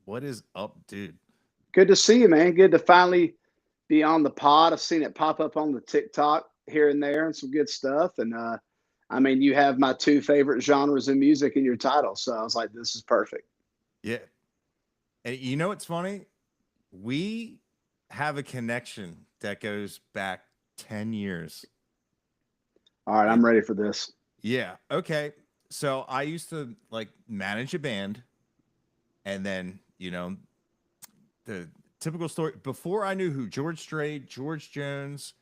What is up, dude? Good to see you, man. Good to finally be on the pod. I've seen it pop up on the TikTok here and there and some good stuff. And I mean, you have my two favorite genres of music in your title. So I was like, this is perfect. Yeah. And you know what's funny? We have a connection that goes back 10 years. All right, It, I'm ready for this. yeah. Okay. So I used to like manage a band, and then, the typical story before I knew who George Strait, George Jones,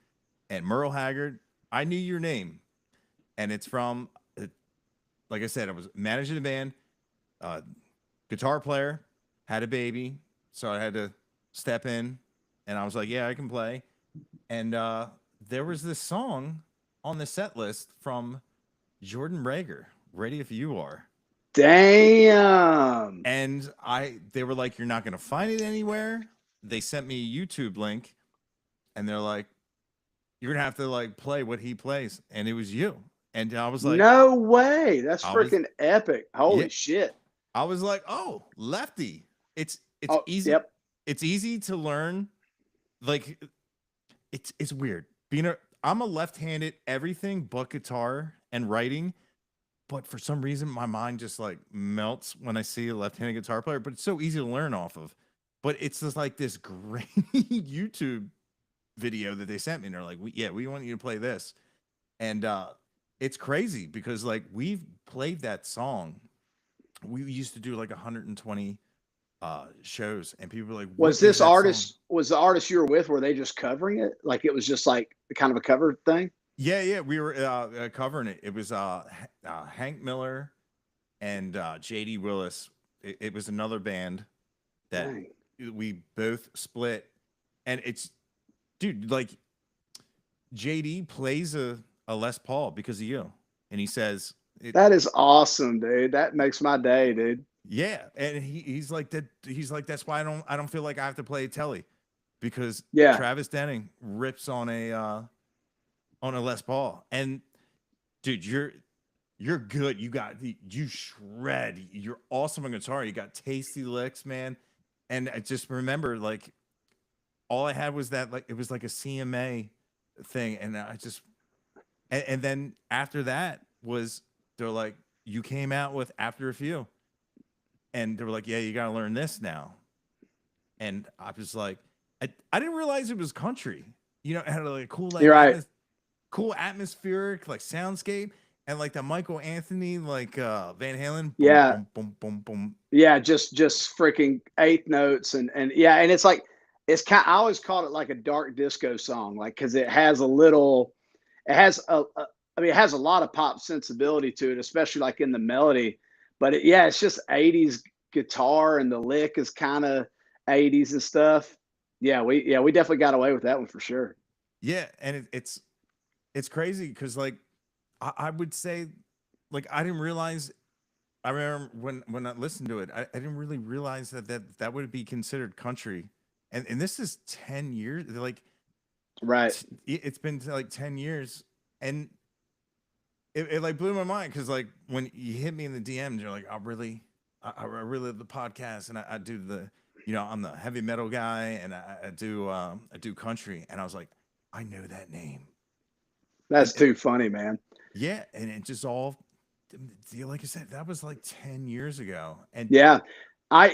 and Merle Haggard, I knew your name. And it's from, like I said, I was managing a band, uh, guitar player, had a baby. So I had to step in, and I was like, yeah, I can play. And there was this song on the set list from Jordan Rager, Ready If You Are. Damn. And they were like, you're not going to find it anywhere. They sent me a YouTube link, and they're like, you're going to have to like play what he plays. And it was you. And I was like, No way. That's I was, freaking epic. yeah, Holy shit. I was like, oh, lefty. It's Oh, easy. yep. It's easy to learn. Like it's weird. I'm a left-handed everything but guitar and writing, but for some reason my mind just like melts when I see a left-handed guitar player, but it's so easy to learn off of. But it's just like this great YouTube video that they sent me, and they're like, we want you to play this. And it's crazy because like we've played that song. We used to do like 120 shows, and people were like, what Was is this that song? artist, was the artist you were with, were they just covering it? Like it was just like kind of a cover thing? Yeah, we were covering it. It was Hank Miller and JD Willis. It was another band that Dang. we both split. And it's, dude, like JD plays a Les Paul because of you. And he says, That is awesome, dude. That makes my day, dude. yeah. And he's like that. He's like, that's why I don't feel like I have to play Telly, because Yeah. Travis Denning rips on a Les Paul. And dude, you're good. You shred. You're awesome on guitar. You got tasty licks, man. And I just remember like all I had was that, like, it was like a CMA thing. And I just, and then after that was, they're like, you came out with After a Few. And they were like, yeah, you got to learn this now. And I was like, I didn't realize it was country. It had like a cool, like You're right. cool atmospheric, like soundscape. And like the Michael Anthony, like Van Halen, boom, Yeah. boom, boom, boom, boom. Yeah. Just freaking eighth notes. And yeah. And it's like, I always called it like a dark disco song, like, cause it has a little, it has I mean, it has a lot of pop sensibility to it, especially like in the melody, but yeah, it's just 80s guitar and the lick is kind of 80s and stuff. We definitely got away with that one for sure. Yeah, and it's crazy because like I would say, like, I didn't realize. I remember when I listened to it, I didn't really realize that would be considered country, and this is 10 years. Like Right. it's been like 10 years, and it like blew my mind because like when you hit me in the DMs, you're like, I really love the podcast, and I do the, I'm the heavy metal guy, and I do country, and I was like, I know that name, That's and too funny, man. yeah, and it just all, like I said, that was like 10 years ago, and Yeah.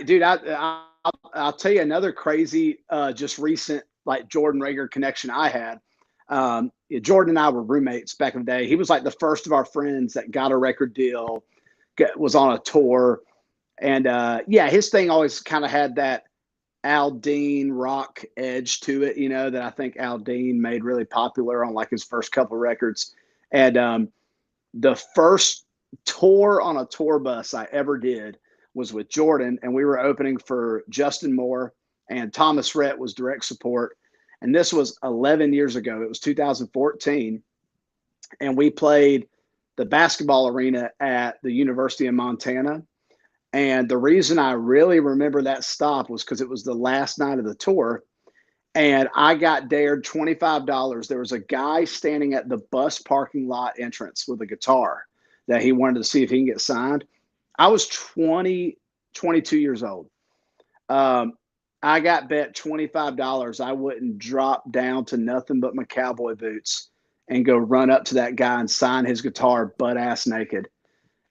Dude, I'll tell you another crazy, just recent, like Jordan Rager connection I had. Yeah, Jordan and I were roommates back in the day. He was like the first of our friends that got a record deal, was on a tour. And yeah, his thing always kind of had that Al Dean rock edge to it, that I think Al Dean made really popular on like his first couple of records. And the first tour on a tour bus I ever did was with Jordan, and we were opening for Justin Moore, and Thomas Rhett was direct support. And this was 11 years ago. It was 2014, and we played the basketball arena at the University of Montana. And the reason I really remember that stop was because it was the last night of the tour, and I got dared $25. There was a guy standing at the bus parking lot entrance with a guitar that he wanted to see if he can get signed. I was 20, 22 years old. Um, I got bet $25 I wouldn't drop down to nothing but my cowboy boots and go run up to that guy and sign his guitar butt ass naked.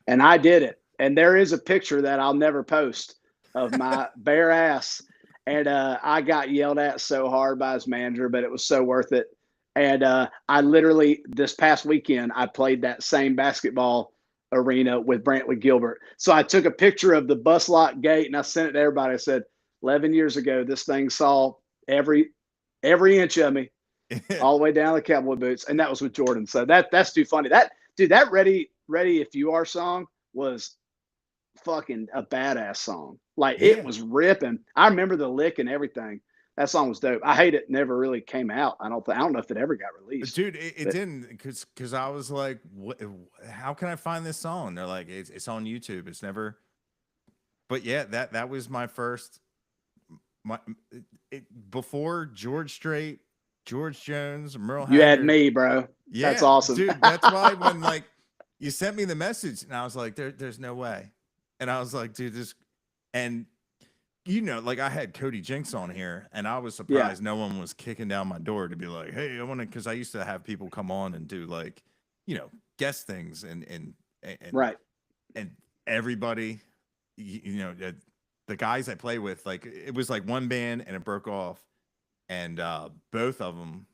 And I did it. And there is a picture that I'll never post of my bare ass. And I got yelled at so hard by his manager, but it was so worth it. And I literally, this past weekend, I played that same basketball arena with Brantley Gilbert. So I took a picture of the bus lot gate and I sent it to everybody. I said, 11 years ago, this thing saw every inch of me all the way down the cowboy boots. And that was with Jordan. So that's too funny. That Ready If You Are song was fucking a badass song. Like it was ripping. I remember the lick and everything. That song was dope. I hate it never really came out. I don't know if it ever got released. Dude, it didn't, because I was like, how can I find this song? They're like, it's on YouTube. It's never. But yeah, that was my first. Before George Strait, George Jones, Merle Haggard. You had me, bro. Yeah, that's awesome, dude. That's why when like you sent me the message, and I was like, there's no way. And I was like, dude, this, and like I had Cody Jinks on here, and I was surprised no one was kicking down my door to be like, hey, I want to, because I used to have people come on and do like, guest things, and right, and everybody, the guys I play with, like it was like one band and it broke off, and both of them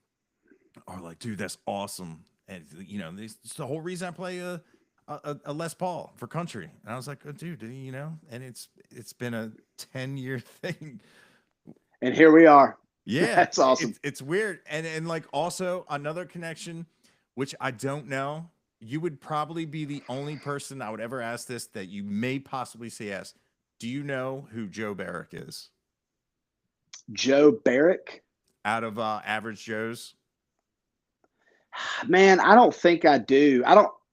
are like, dude, that's awesome, and it's the whole reason I play a Les Paul for country. And I was like, oh, dude, and it's been a 10-year thing. And here we are. Yeah. That's awesome. It's weird. And like also another connection, which I don't know, you would probably be the only person I would ever ask this, that you may possibly say yes. Do you know who Joe Barrick is? Joe Barrick? Out of Average Joe's? Man, I don't think I do.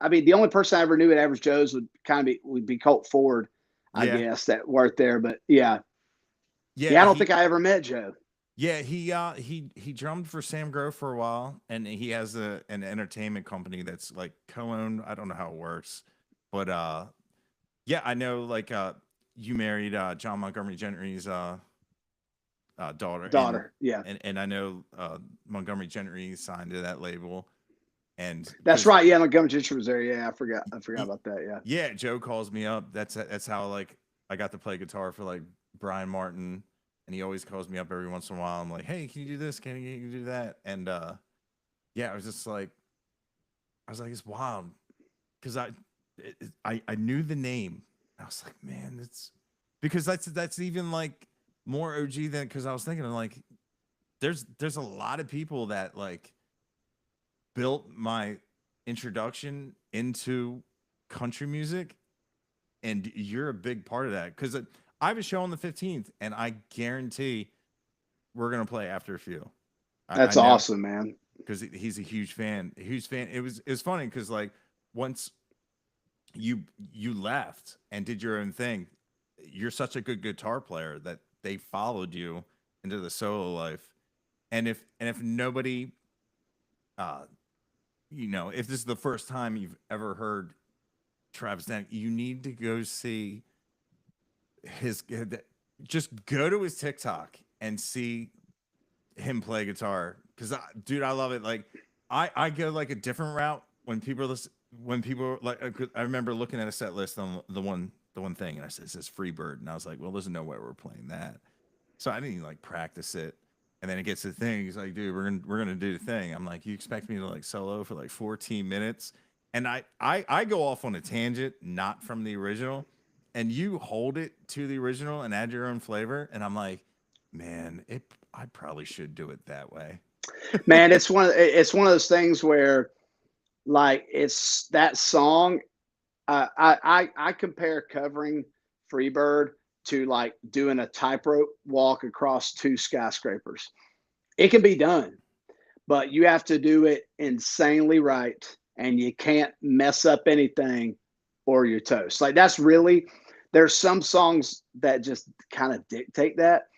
I mean, the only person I ever knew at Average Joe's would be Colt Ford, I guess, that worked there. But yeah, I don't think I ever met Joe. Yeah, he drummed for Sam Grove for a while, and he has an entertainment company that's like co-owned. I don't know how it works, but yeah, I know like you married John Montgomery Gentry's daughter. And I know Montgomery Gentry signed to that label. And that's right. Yeah, Montgomery Gentry was there. Yeah, I forgot about that. Yeah. Yeah, Joe calls me up. That's how like I got to play guitar for like Brian Martin, and he always calls me up every once in a while. I'm like, hey, can you do this? Can you do that? And yeah, I was just like, it's wild, because I knew the name. I was like, man, it's because that's even like more OG than, because I was thinking of like, there's a lot of people that like built my introduction into country music, and you're a big part of that, because I have a show on the 15th, and I guarantee we're gonna play After a Few. That's awesome, man. Because he's a huge fan. It was funny because like once you left and did your own thing, you're such a good guitar player that they followed you into the solo life. And if nobody, if this is the first time you've ever heard Travis Dent, you need to go see just go to his TikTok and see him play guitar. Because dude, I love it. Like I go like a different route when people like, I remember looking at a set list on the one thing, and I said, it says Freebird, and I was like, well, there's no way we're playing that. So I didn't even like practice it. And then it gets to the thing. He's like, dude, we're gonna do the thing. I'm like, you expect me to like solo for like 14 minutes? And I go off on a tangent, not from the original, and you hold it to the original and add your own flavor. And I'm like, man, I probably should do it that way. Man, it's one of those things where, like, it's that song. I compare covering Freebird to like doing a tightrope walk across two skyscrapers. It can be done, but you have to do it insanely right, and you can't mess up anything or you're toast. Like there's some songs that just kind of dictate that.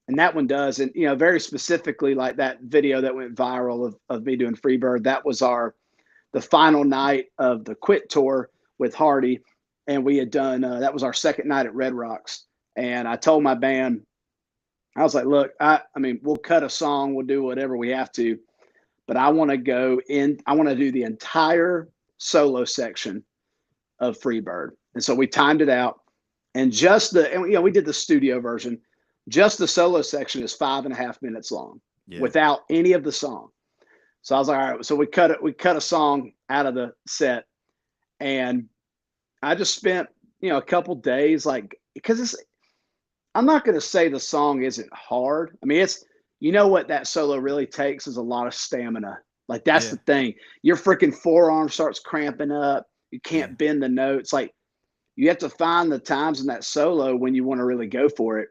And that one does. And, very specifically, like that video that went viral of me doing Freebird, that was the final night of the Quit tour with Hardy. And we had done, that was our second night at Red Rocks. And I told my band, I was like, look, I mean, we'll cut a song, we'll do whatever we have to, but I want to go in, I want to do the entire solo section of Freebird. And so we timed it out, and we did the studio version. Just the solo section is 5.5 minutes long Yeah. without any of the song. So I was like, all right, so we cut a song out of the set, and I just spent, a couple days, like, because I'm not going to say the song isn't hard. I mean, what that solo really takes is a lot of stamina. Like, that's Yeah. the thing. Your freaking forearm starts cramping up. You Yeah. can't bend the notes. Like, you have to find the times in that solo when you want to really go for it.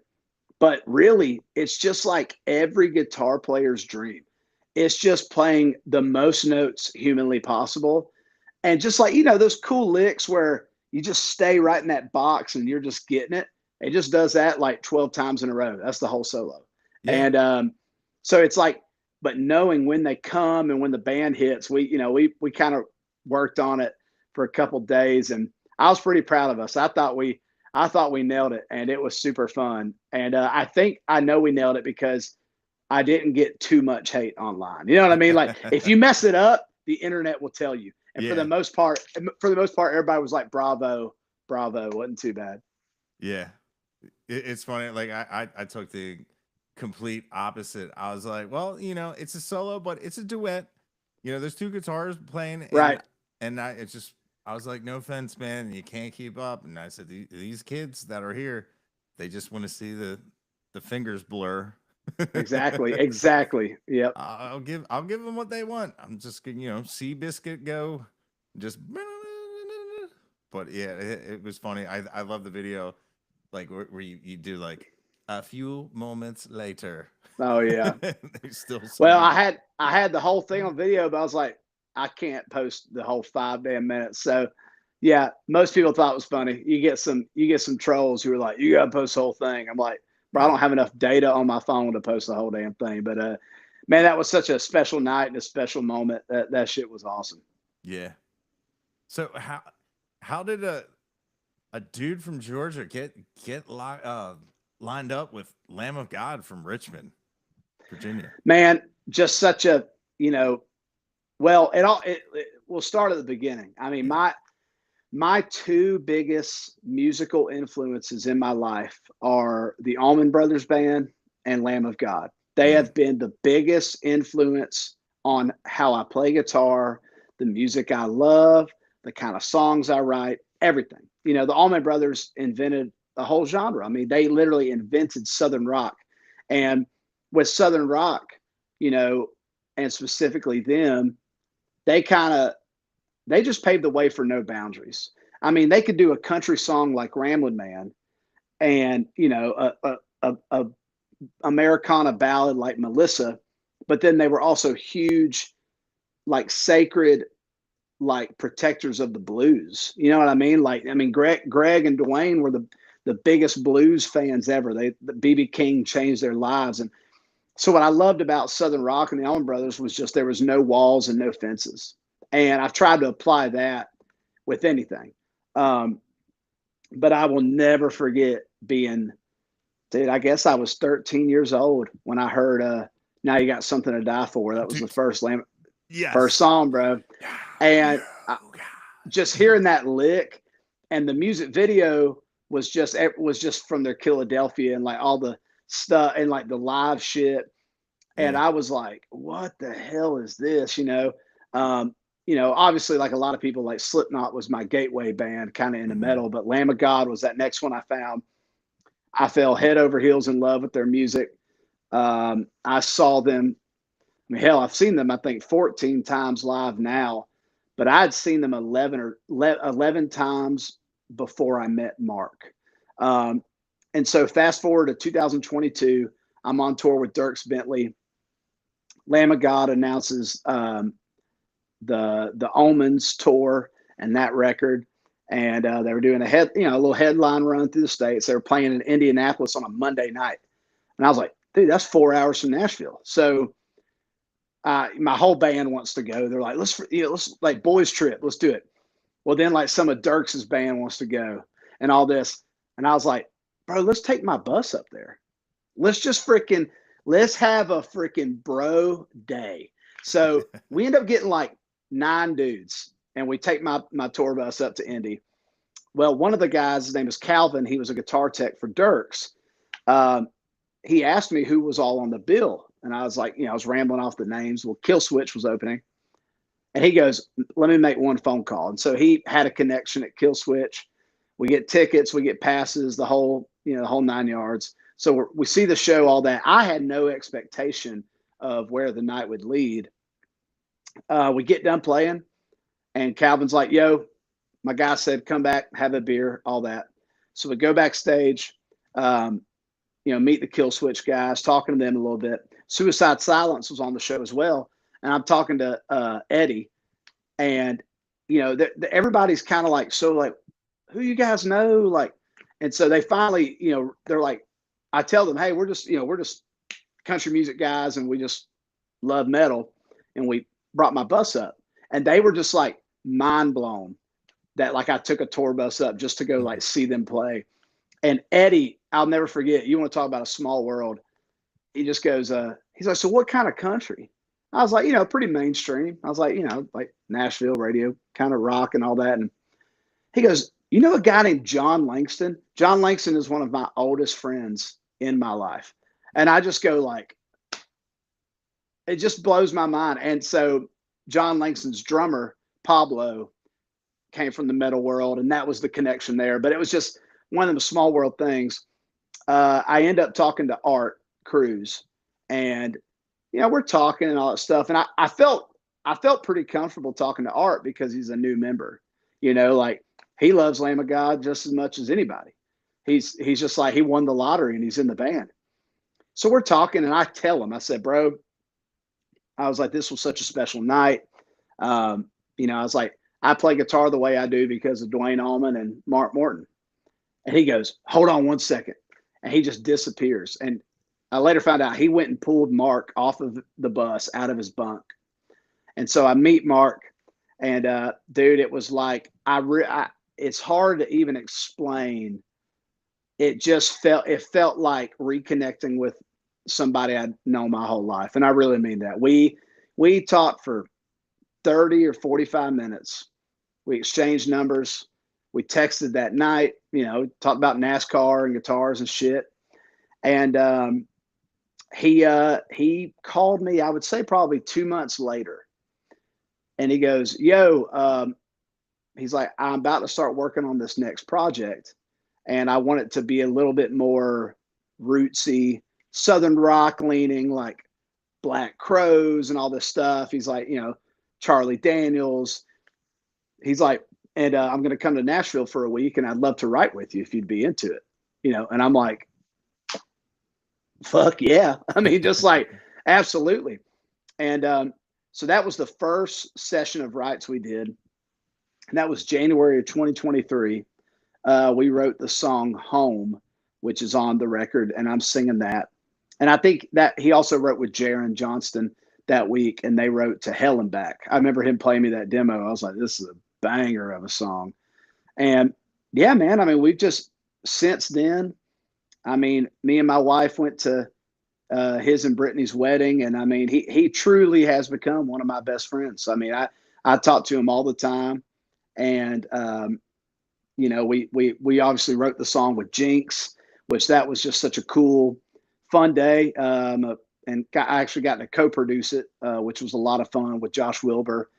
But really, it's just like every guitar player's dream. It's just playing the most notes humanly possible. And just like, those cool licks where you just stay right in that box and you're just getting it. It just does that like 12 times in a row. That's the whole solo. Yeah. And so it's like, but knowing when they come and when the band hits, we kind of worked on it for a couple days, and I was pretty proud of us. I thought we nailed it, and it was super fun. And I think I know we nailed it because I didn't get too much hate online. You know what I mean? Like, if you mess it up, the internet will tell you. And Yeah. for the most part, everybody was like, bravo, bravo. Wasn't too bad. Yeah. It's funny. Like I took the complete opposite. I was like, well, it's a solo, but it's a duet. There's two guitars playing, and Right. I was like, no offense, man, you can't keep up. And I said, these kids that are here, they just want to see the fingers blur. Exactly. Exactly. Yep. I'll give them what they want. I'm just gonna, see Biscuit go, just. But yeah, it was funny. I love the video, like where you do like a few moments later. Oh yeah. They're still Well, singing. I had the whole thing on video, but I was like, I can't post the whole 5 damn minutes. So yeah, most people thought it was funny. You get some trolls who are like, you gotta post the whole thing. I'm like, bro, I Yeah, don't have enough data on my phone to post the whole damn thing. But man, that was such a special night and a special moment. That shit was awesome. yeah. So how did a dude from Georgia lined up with Lamb of God from Richmond, Virginia? Man, just such a, you know, well, we'll start at the beginning. I mean, my two biggest musical influences in my life are the Allman Brothers Band and Lamb of God. They Mm, have been the biggest influence on how I play guitar, the music I love, the kind of songs I write, everything. The Allman Brothers invented a whole genre. I mean, they literally invented Southern rock. And with Southern rock, you know, and specifically them, they kind of they just paved the way for no boundaries. I mean, they could do a country song like Ramblin' Man, and a Americana ballad like Melissa, but then they were also huge, like sacred, like protectors of the blues. You know what I mean? Like, I mean, Greg and Dwayne were the biggest blues fans ever. The BB King changed their lives, and so what I loved about Southern rock and the Allman Brothers was just there was no walls and no fences, and I've tried to apply that with anything. Um, but I will never forget being, dude, I guess I was 13 years old when I heard Now You Got Something to Die For. That was the dude, first yes. song, bro. And just hearing that lick, and the music video was just from their Philadelphia and like all the stuff and like the live shit. And Yeah. I was like, what the hell is this? Obviously, like a lot of people, like Slipknot was my gateway band, kind of into Hmm. metal, but Lamb of God was that next one I found. I fell head over heels in love with their music. I saw them. I mean, hell, I've seen them, I think, 14 times live now, but I'd seen them 11 times before I met Mark. Um, and so fast forward to 2022, I'm on tour with Dierks Bentley. Lamb of God announces the Omens tour and that record, and they were doing a little headline run through the states. They were playing in Indianapolis on a Monday night, and I was like, dude, that's 4 hours from Nashville. So my whole band wants to go. They're like, let's like boys trip, let's do it. Well, then like some of Dirks's band wants to go and all this, and I was like, bro, let's take my bus up there. let's have a freaking bro day. So we end up getting like 9 dudes, and we take my tour bus up to Indy. Well, one of the guys, his name is Calvin. He was a guitar tech for Dirks. Um, he asked me who was all on the bill, and I was like, I was rambling off the names. Well, Kill Switch was opening, and he goes, "Let me make one phone call." And so he had a connection at Kill Switch. We get tickets, we get passes, the whole 9 yards. So we see the show, all that. I had no expectation of where the night would lead. We get done playing, and Calvin's like, "Yo, my guy said, come back, have a beer, all that." So we go backstage, um, meet the Kill Switch guys, talking to them a little bit. Suicide Silence was on the show as well. And I'm talking to Eddie, and, everybody's kind of like, so like, who you guys know? Like, and so they finally, they're like, I tell them, hey, we're just country music guys, and we just love metal. And we brought my bus up, and they were just like mind blown that like I took a tour bus up just to go like see them play. And Eddie, I'll never forget. You want to talk about a small world? He just goes, he's like, so what kind of country? I was like, pretty mainstream. I was like, like Nashville radio, kind of rock and all that. And he goes, you know a guy named John Langston? John Langston is one of my oldest friends in my life. And I just go like, it just blows my mind. And so John Langston's drummer, Pablo, came from the metal world, and that was the connection there. But it was just one of the small world things. I end up talking to Art Cruz, and we're talking and all that stuff. And I felt pretty comfortable talking to Art because he's a new member. Like he loves Lamb of God just as much as anybody. He's just like, he won the lottery and he's in the band. So we're talking, and I tell him, I said, bro, I was like, this was such a special night. I was like, I play guitar the way I do because of Dwayne Allman and Mark Morton. And he goes, hold on one second. And he just disappears. And I later found out he went and pulled Mark off of the bus out of his bunk. And so I meet Mark, and dude, it was like, it's hard to even explain. It felt like reconnecting with somebody I'd known my whole life. And I really mean that. We talked for 30 or 45 minutes. We exchanged numbers. We texted that night, talked about NASCAR and guitars and shit. And he called me, I would say probably 2 months later. And he goes, yo, he's like, I'm about to start working on this next project, and I want it to be a little bit more rootsy, Southern rock leaning, like Black Crows and all this stuff. He's like, Charlie Daniels. He's like, and I'm going to come to Nashville for a week, and I'd love to write with you if you'd be into it, and I'm like, fuck yeah. I mean, just like, absolutely. And so that was the first session of Rights we did. And that was January of 2023. We wrote the song Home, which is on the record, and I'm singing that. And I think that he also wrote with Jaron Johnston that week, and they wrote To Hell and Back. I remember him playing me that demo. I was like, this is a banger of a song. And yeah, man, I mean, we've just, since then, I mean, me and my wife went to his and Brittany's wedding, and I mean, he truly has become one of my best friends. I mean, I talk to him all the time, and we obviously wrote the song with Jinx, which that was just such a cool, fun day. And I actually got to co-produce it, which was a lot of fun with Josh Wilbur.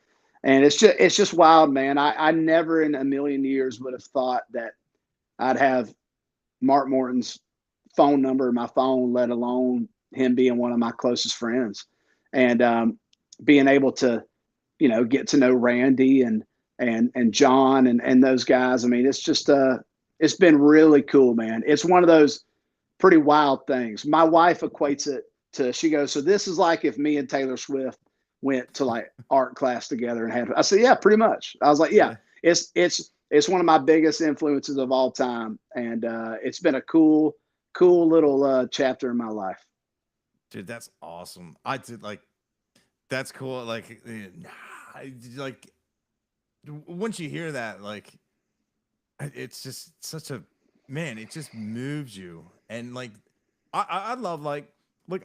And it's just wild, man. I never in a million years would have thought that I'd have Mark Morton's phone number in my phone, let alone him being one of my closest friends, and being able to, get to know Randy and John and those guys. I mean, it's just it's been really cool, man. It's one of those pretty wild things. My wife equates it to, she goes, so this is like if me and Taylor Swift went to like art class together and had, I said, yeah, pretty much. I was like, yeah, it's one of my biggest influences of all time. And it's been a cool little chapter in my life. Dude, that's awesome. I did like, that's cool. Like once you hear that, like, it's just such a, man, it just moves you. And like, I love like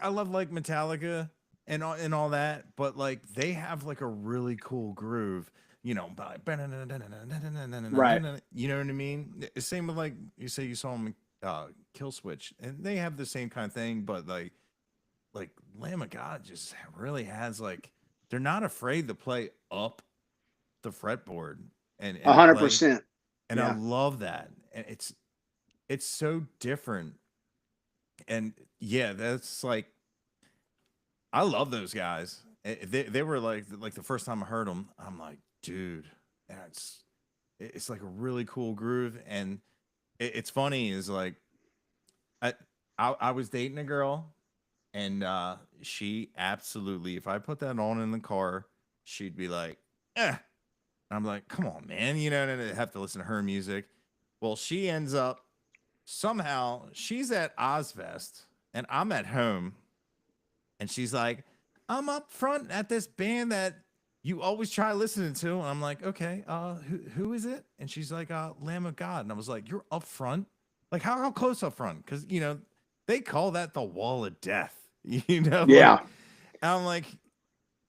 I love like Metallica and all that, but like they have like a really cool groove, you know, Right. you know what I mean? Same with like you say you saw them Kill Switch, and they have the same kind of thing, but like Lamb of God just really has like they're not afraid to play up the fretboard A and hundred play, percent. and I Yeah. love that, and it's so different, and yeah, that's like I love those guys. They were like the first time I heard them, I'm like, dude, that's it's like a really cool groove, and it's funny is like I, I was dating a girl, and she absolutely, if I put that on in the car, she'd be like, eh. I'm like, come on, man, you know, and I have to listen to her music. Well, she ends up somehow she's at Ozfest and I'm at home, and she's like, I'm up front at this band that you always try listening to. And I'm like, okay, who is it? And she's like, Lamb of God. And I was like, you're up front? Like how close up front? Because you know, they call that the wall of death. You know, like Yeah. I'm like,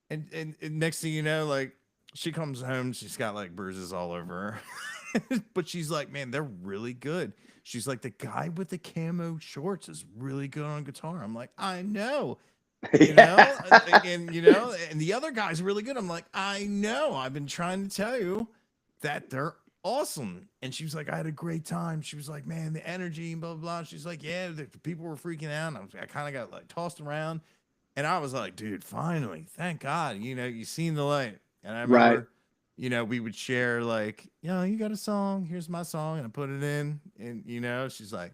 and next thing you know, like she comes home, she's got like bruises all over her. But she's like, man, they're really good. She's like, the guy with the camo shorts is really good on guitar. I'm like, I know, you Yeah. know, and you know, and the other guy's really good. I'm like, I know. I've been trying to tell you that they're awesome. And she was like, I had a great time. She was like, man, the energy, blah blah blah. She's like, yeah, the people were freaking out. And I kind of got like tossed around, and I was like, dude, finally, thank God, you know, you seen the light. And I Right. remember, you know, we would share like, you know, you got a song, here's my song, and I put it in, and you know, she's like,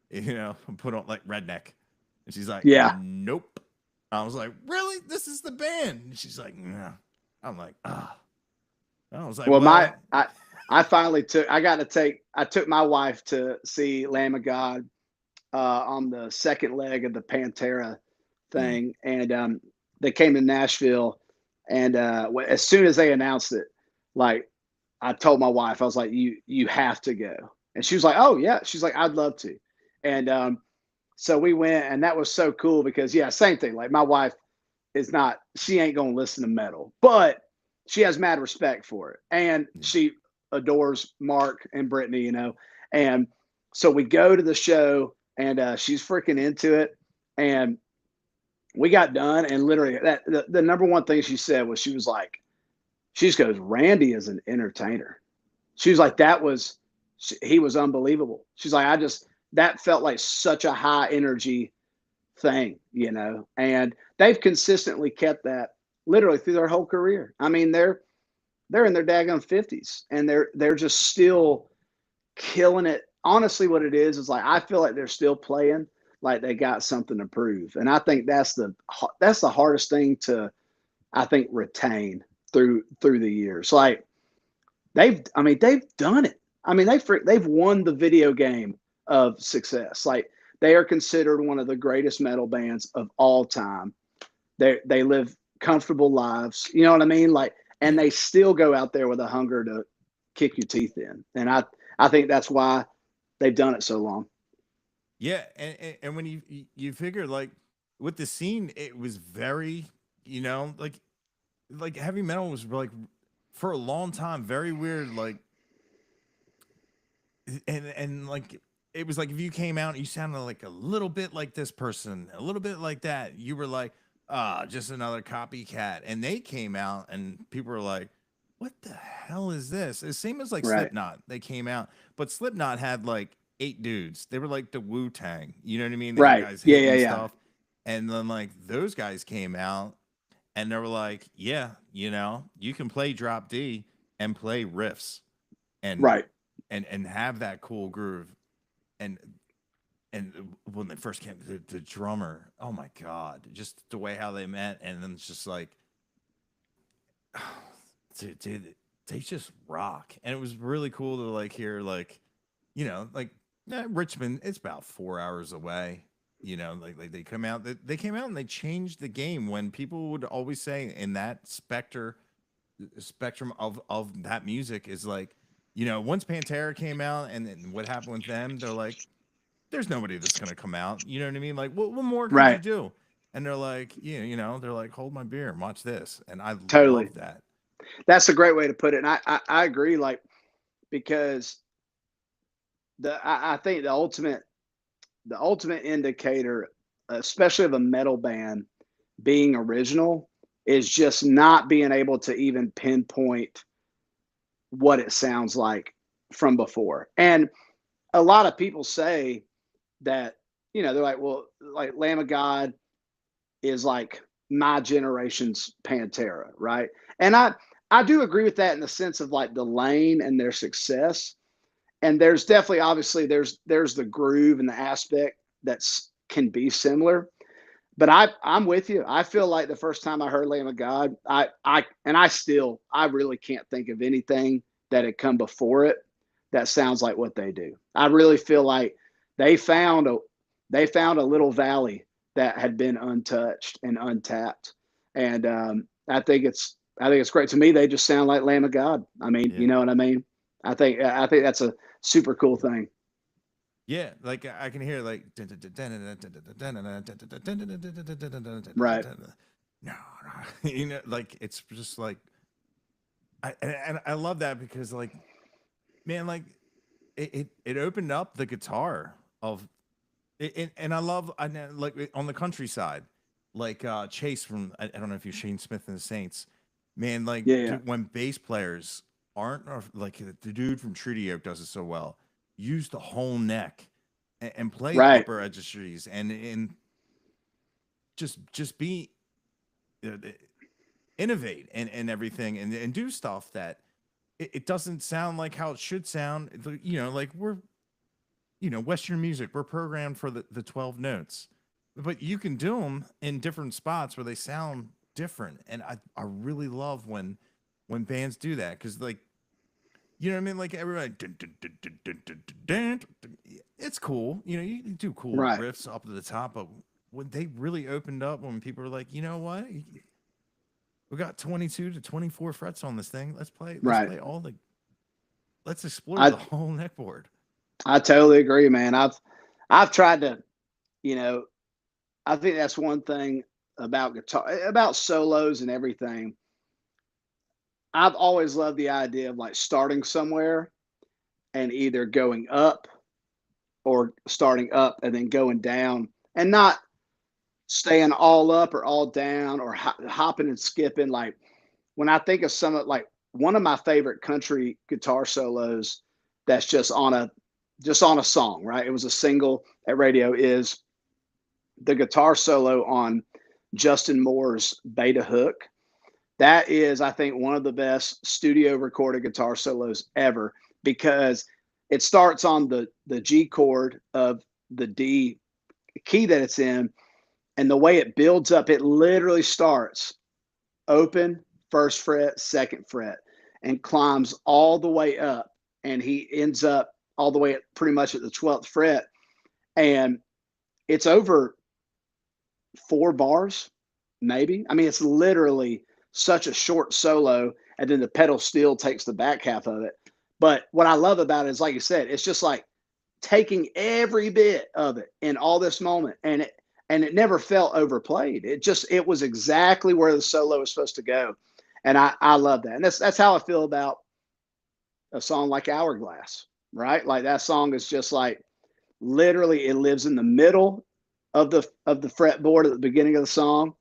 you know, put on like redneck, and she's like, Yeah. nope. I was like, really? This is the band? And she's like, no. I'm like, ah. Oh. I was like, Well, my well, I finally took I took my wife to see Lamb of God on the second leg of the Pantera mm, thing, and they came to Nashville, and as soon as they announced it, like I told my wife, I was like, you have to go, and she was like, oh yeah, she's like, I'd love to, and so we went, and that was so cool because yeah, same thing. Like my wife is not, she ain't gonna listen to metal, but she has mad respect for it, and yeah. she adores Mark and Brittany, you know, and so we go to the show, and she's freaking into it, and we got done, and literally that the number one thing she said was she was like, she just goes, Randy is an entertainer. She was like, that was, he was unbelievable. She's like, I just, that felt like such a high energy thing, you know, and they've consistently kept that literally through their whole career. I mean, they're in their daggone 50s, and they're just still killing it. Honestly, what it is like I feel like they're still playing like they got something to prove, and I think that's the hardest thing to, I think, retain through the years. Like I mean, they've done it. I mean, they've won the video game of success. Like they are considered one of the greatest metal bands of all time. They live comfortable lives. You know what I mean? Like, and Yeah. they still go out there with a hunger to kick your teeth in. And I think that's why they've done it so long. Yeah, and when you figure like with the scene, it was very, you know, like heavy metal was like for a long time very weird, like and like it was like if you came out and you sounded like a little bit like this person, a little bit like that, you were like, ah, just another copycat. And they came out and people were like, what the hell is this? It's same as like Right. Slipknot. They came out, but Slipknot had like 8 dudes. They were like the Wu Tang. You know what I mean? The 8 Right. guys Yeah. hitting Yeah. and Yeah. stuff. And then like those guys came out and they were like, yeah, you know, you can play drop D and play riffs and Right. and have that cool groove. And when they first came, the drummer, oh my god, just the way how they met, and then it's just like, dude, they just rock, and it was really cool to like hear like, you know, like Richmond, it's about 4 hours away. You know, like they come out, they came out and they changed the game when people would always say in that spectrum of that music is like, you know, once Pantera came out and what happened with them, they're like, there's nobody that's gonna come out. You know what I mean? Like, what more could you Right. do? And they're like, yeah, they're like, hold my beer and watch this, and I Totally. love that. That's a great way to put it. And I agree. Like, because I think the ultimate indicator, especially of a metal band being original, is just not being able to even pinpoint what it sounds like from before. And a lot of people say that, they're like, well, like Lamb of God is like my generation's Pantera, right? And I do agree with that in the sense of like the lane and their success. And there's definitely, obviously, there's the groove and the aspect that's can be similar. But I'm with you. I feel like the first time I heard Lamb of God, I really can't think of anything that had come before it that sounds like what they do. I really feel like they found a they found a little valley that had been untouched and untapped. And I think it's great. To me, they just sound like Lamb of God. I mean, Yeah. you know what I mean? I think that's a super cool thing. Yeah, like I can hear like Right. no, like it's just like and I love that because like man, like it opened up the guitar of it, and I know, like on the countryside, like Chase from I don't know if you're Shane Smith and the Saints, man, like Yeah, yeah. dude, when bass players aren't or like the dude from Treaty Oak does it so well, use the whole neck and play Right. upper registries and just be uh, innovate and everything and do stuff that it doesn't sound like how it should sound. Like we're Western music, we're programmed for the 12 notes, but you can do them in different spots where they sound different. And I really love when bands do that because like you know what I mean, like everybody it's cool, you can do cool Right. riffs up to the top, but when they really opened up, when people were like, you know what, we got 22 to 24 frets on this thing, let's Right. play let's explore the I whole neckboard. I totally agree, man. I've tried to, you know, I think that's one thing about guitar, about solos and everything. I've always loved the idea of like starting somewhere and either going up or starting up and then going down and not staying all up or all down or hopping and skipping. Like when I think of some of like one of my favorite country guitar solos that's just on a song, right? It was a single at radio is the guitar solo on Justin Moore's Beta Hook. That is, I think, one of the best studio recorded guitar solos ever because it starts on the G chord of the D key that it's in, and the way it builds up, it literally starts open, first fret, second fret, and climbs all the way up, and he ends up all the way at pretty much at the 12th fret, and it's over 4 bars, maybe. I mean, it's literally such a short solo, and then the pedal steel takes the back half of it. But what I love about it is, like you said, it's just like taking every bit of it in all this moment, and it never felt overplayed. It was exactly where the solo was supposed to go, and I love that. And that's how I feel about a song like Hourglass, right? Like that song is just like literally it lives in the middle of the fretboard at the beginning of the song,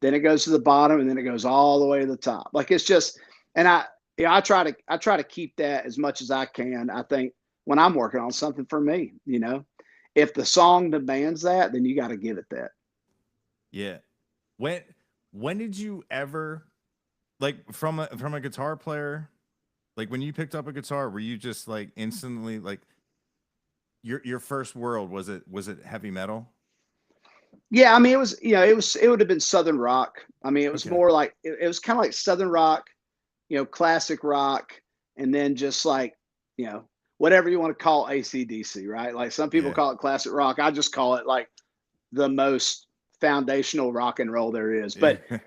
then it goes to the bottom, and then it goes all the way to the top. Like it's just, and I try to keep that as much as I can. I think when I'm working on something for me, if the song demands that, then you got to give it that. Yeah. When when did you ever like from a guitar player, like when you picked up a guitar, were you just like instantly like your first world, was it heavy metal? Yeah, I mean, it would have been Southern rock. I mean, it was Okay. more like it was kind of like Southern rock, classic rock, and then just like, you know, whatever you want to call AC/DC, right? Like some people Yeah. call it classic rock. I just call it like the most foundational rock and roll there is. Yeah. But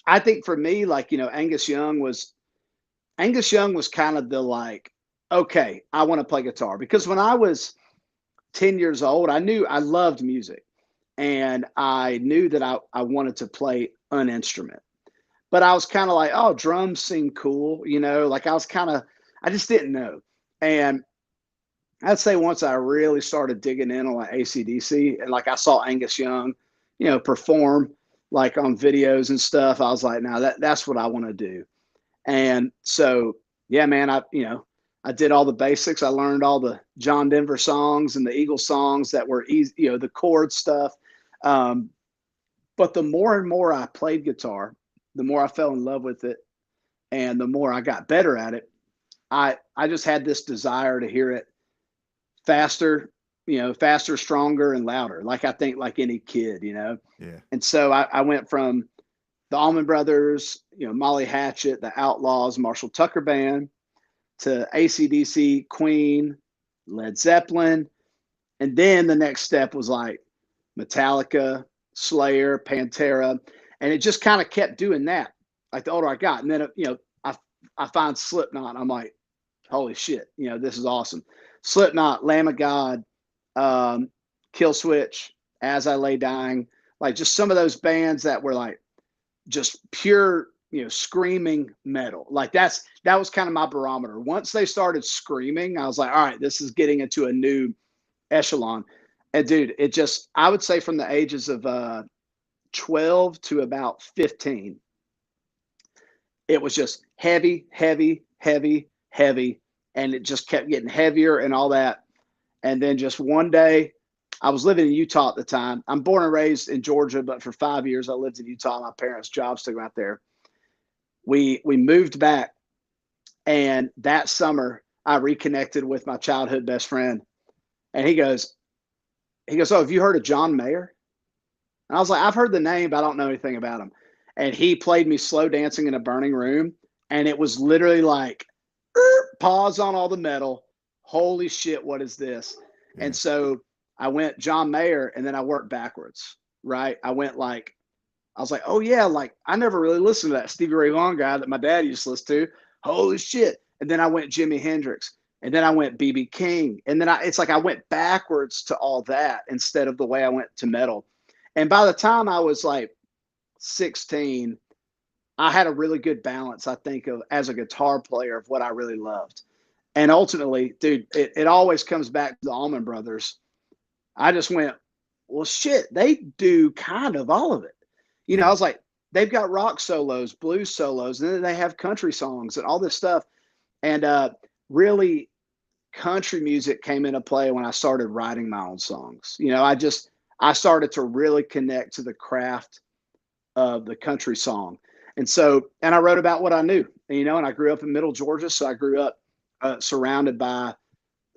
I think for me, like, Angus Young was kind of the like, okay, I want to play guitar because when I was 10 years old, I knew I loved music, and I knew that I wanted to play an instrument. But I was kind of like, oh, drums seem cool, like I was I just didn't know. And I'd say once I really started digging in on like AC/DC, and like I saw Angus Young, perform like on videos and stuff, I was like, now that's what I want to do. And so, yeah, man, I did all the basics. I learned all the John Denver songs and the Eagles songs that were easy, the chord stuff. Um, but the more and more I played guitar, the more I fell in love with it, and the more I got better at it. I just had this desire to hear it faster, faster, stronger, and louder. Like I think like any kid. Yeah. And so I went from the Allman Brothers, Molly Hatchet, the Outlaws, Marshall Tucker Band, to AC/DC, Queen, Led Zeppelin. And then the next step was like Metallica, Slayer, Pantera. And it just kind of kept doing that. Like the older I got. And then, I find Slipknot. I'm like, holy shit, this is awesome. Slipknot, Lamb of God, Kill Switch, As I Lay Dying, like just some of those bands that were like just pure, screaming metal. Like that was kind of my barometer. Once they started screaming, I was like, all right, this is getting into a new echelon. And dude, I would say from the ages of 12 to about 15, it was just heavy, heavy, heavy, heavy. And it just kept getting heavier and all that. And then just one day, I was living in Utah at the time. I'm born and raised in Georgia, but for 5 years I lived in Utah. My parents' jobs took me out there. We moved back, and that summer I reconnected with my childhood best friend, and he goes, "Oh, have you heard of John Mayer?" And I was like, "I've heard the name, but I don't know anything about him." And he played me Slow Dancing in a Burning Room, and it was literally like, pause on all the metal. Holy shit, what is this? Yeah. And so I went John Mayer, and then I worked backwards, right? I was like, oh yeah, like I never really listened to that Stevie Ray Vaughan guy that my dad used to listen to. Holy shit. And then I went Jimi Hendrix, and then I went BB King. And then it's like I went backwards to all that instead of the way I went to metal. And by the time I was like 16, I had a really good balance, I think, of as a guitar player of what I really loved. And ultimately, dude, it always comes back to the Allman Brothers. I just went, well, shit, they do kind of all of it. I was like, they've got rock solos, blues solos, and then they have country songs and all this stuff. And really, country music came into play when I started writing my own songs. I started to really connect to the craft of the country song. And I wrote about what I knew, and I grew up in Middle Georgia. So I grew up surrounded by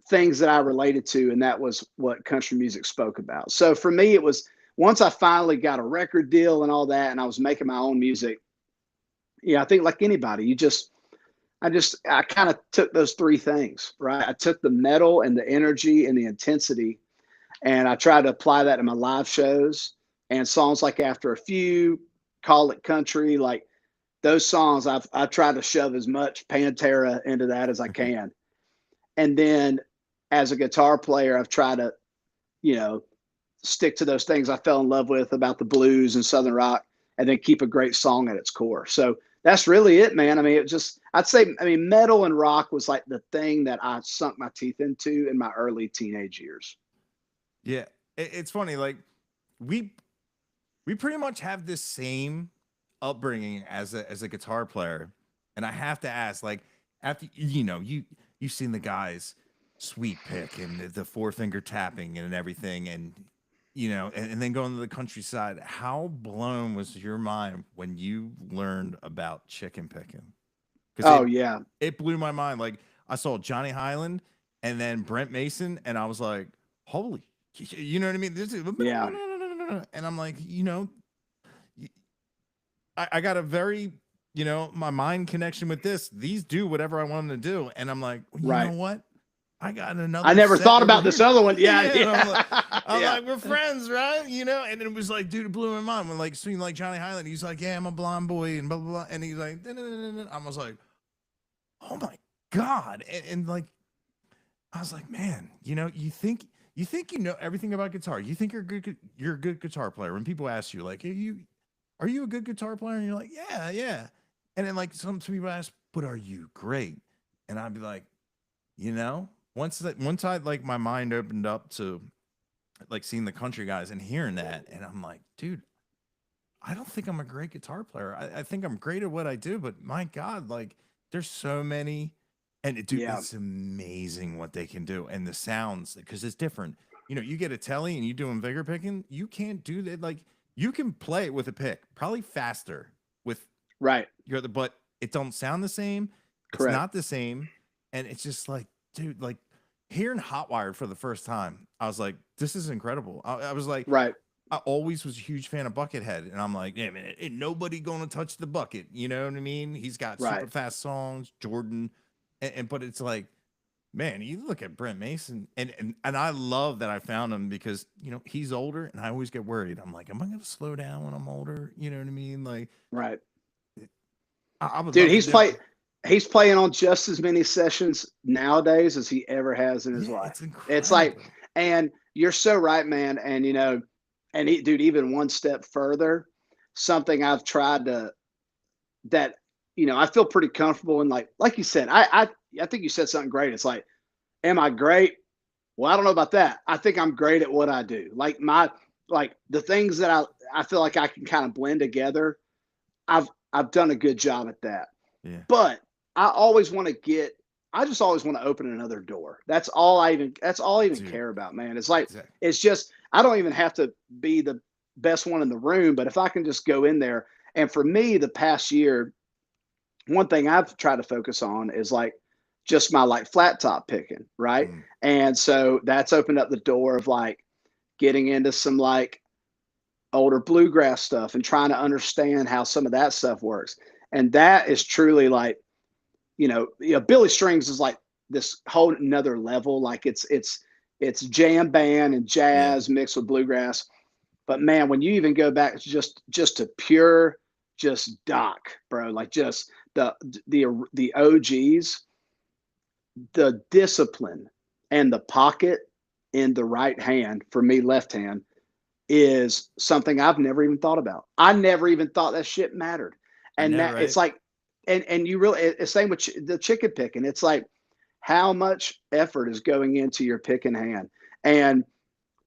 things that I related to. And that was what country music spoke about. So for me, it was once I finally got a record deal and all that, and I was making my own music. Yeah, I think like anybody, I kind of took those three things, right? I took the metal and the energy and the intensity, and I tried to apply that to my live shows and songs like After a Few, Call It Country, like those songs. I've tried to shove as much Pantera into that as I can. And then as a guitar player, I've tried to, stick to those things I fell in love with about the blues and Southern rock, and then keep a great song at its core. So that's really it, man. I mean, I'd say metal and rock was like the thing that I sunk my teeth into in my early teenage years. Yeah. It's funny. Like we pretty much have this same upbringing as a guitar player. And I have to ask, like, after, you've seen the guys sweep pick and the 4-finger tapping and everything. And, and then going to the countryside, how blown was your mind when you learned about chicken picking? Yeah. It blew my mind. Like I saw Johnny Highland and then Brent Mason, and I was like, holy, you know what I mean? Yeah. And I'm like, I got a very, my mind connection with this. These do whatever I want them to do. And I'm like, you know what? I got another. I never thought about this other one. Yeah. I'm like, we're friends, right? And it was like, dude, it blew my mind when like seeing like Johnny Highland. He's like, yeah, I'm a blonde boy and blah, blah, blah. And he's like, I was like, oh my God. And like, I was like, man, you think you think you know everything about guitar. You think you're a good guitar player. When people ask you, like, are you a good guitar player? And you're like, yeah, yeah. And then like some people ask, but are you great? And I'd be like, you know, once I like my mind opened up to like seeing the country guys and hearing that, and I'm like, dude, I don't think I'm a great guitar player. I think I'm great at what I do, but my God, like there's so many, and dude, Yeah. it's amazing what they can do and the sounds because it's different. You know, you get a telly and you doing vigor picking, you can't do that. Like you can play it with a pick, probably faster with Right. your other, but it don't sound the same. It's Correct. not the same, and it's just like, dude, like hearing Hotwired for the first time, I was like, this is incredible. I was like, Right. I always was a huge fan of Buckethead, and I'm like, yeah, man, ain't nobody gonna touch the bucket. You know what I mean? He's got super Right. fast songs, Jordan, and but it's like, man, you look at Brent Mason, and I love that I found him because you know he's older, and I always get worried. I'm like, am I gonna slow down when I'm older? You know what I mean? Like, Right. I would Dude, love to do. he's playing on just as many sessions nowadays as he ever has in his Yeah, life. it's It's like, incredible. and you're so right, man. And and dude, even one step further, something I've tried to that I feel pretty comfortable in, like you said, I think you said something great. It's like, am I great? Well, I don't know about that. I think I'm great at what I do. Like the things that I feel like I can kind of blend together. I've done a good job at that. Yeah, But I always want to get I just always want to open another door. That's all I even dude, care about, man. It's like exactly. it's just I don't even have to be the best one in the room, but if I can just go in there. And for me, the past year, one thing I've tried to focus on is like just my like flat top picking, right? Mm, And so that's opened up the door of like getting into some like older bluegrass stuff and trying to understand how some of that stuff works. And that is truly like, Billy Strings is like this whole another level. Like it's jam band and yeah, jazz mixed with bluegrass. But man, when you even go back just to pure just Doc, bro, like just the OGs, the discipline and the pocket in the right hand, for me left hand, is something I've never even thought about. I never even thought that shit mattered. I And know, that it's right? like, and you really, it's same with the chicken picking. It's like how much effort is going into your pick and hand. And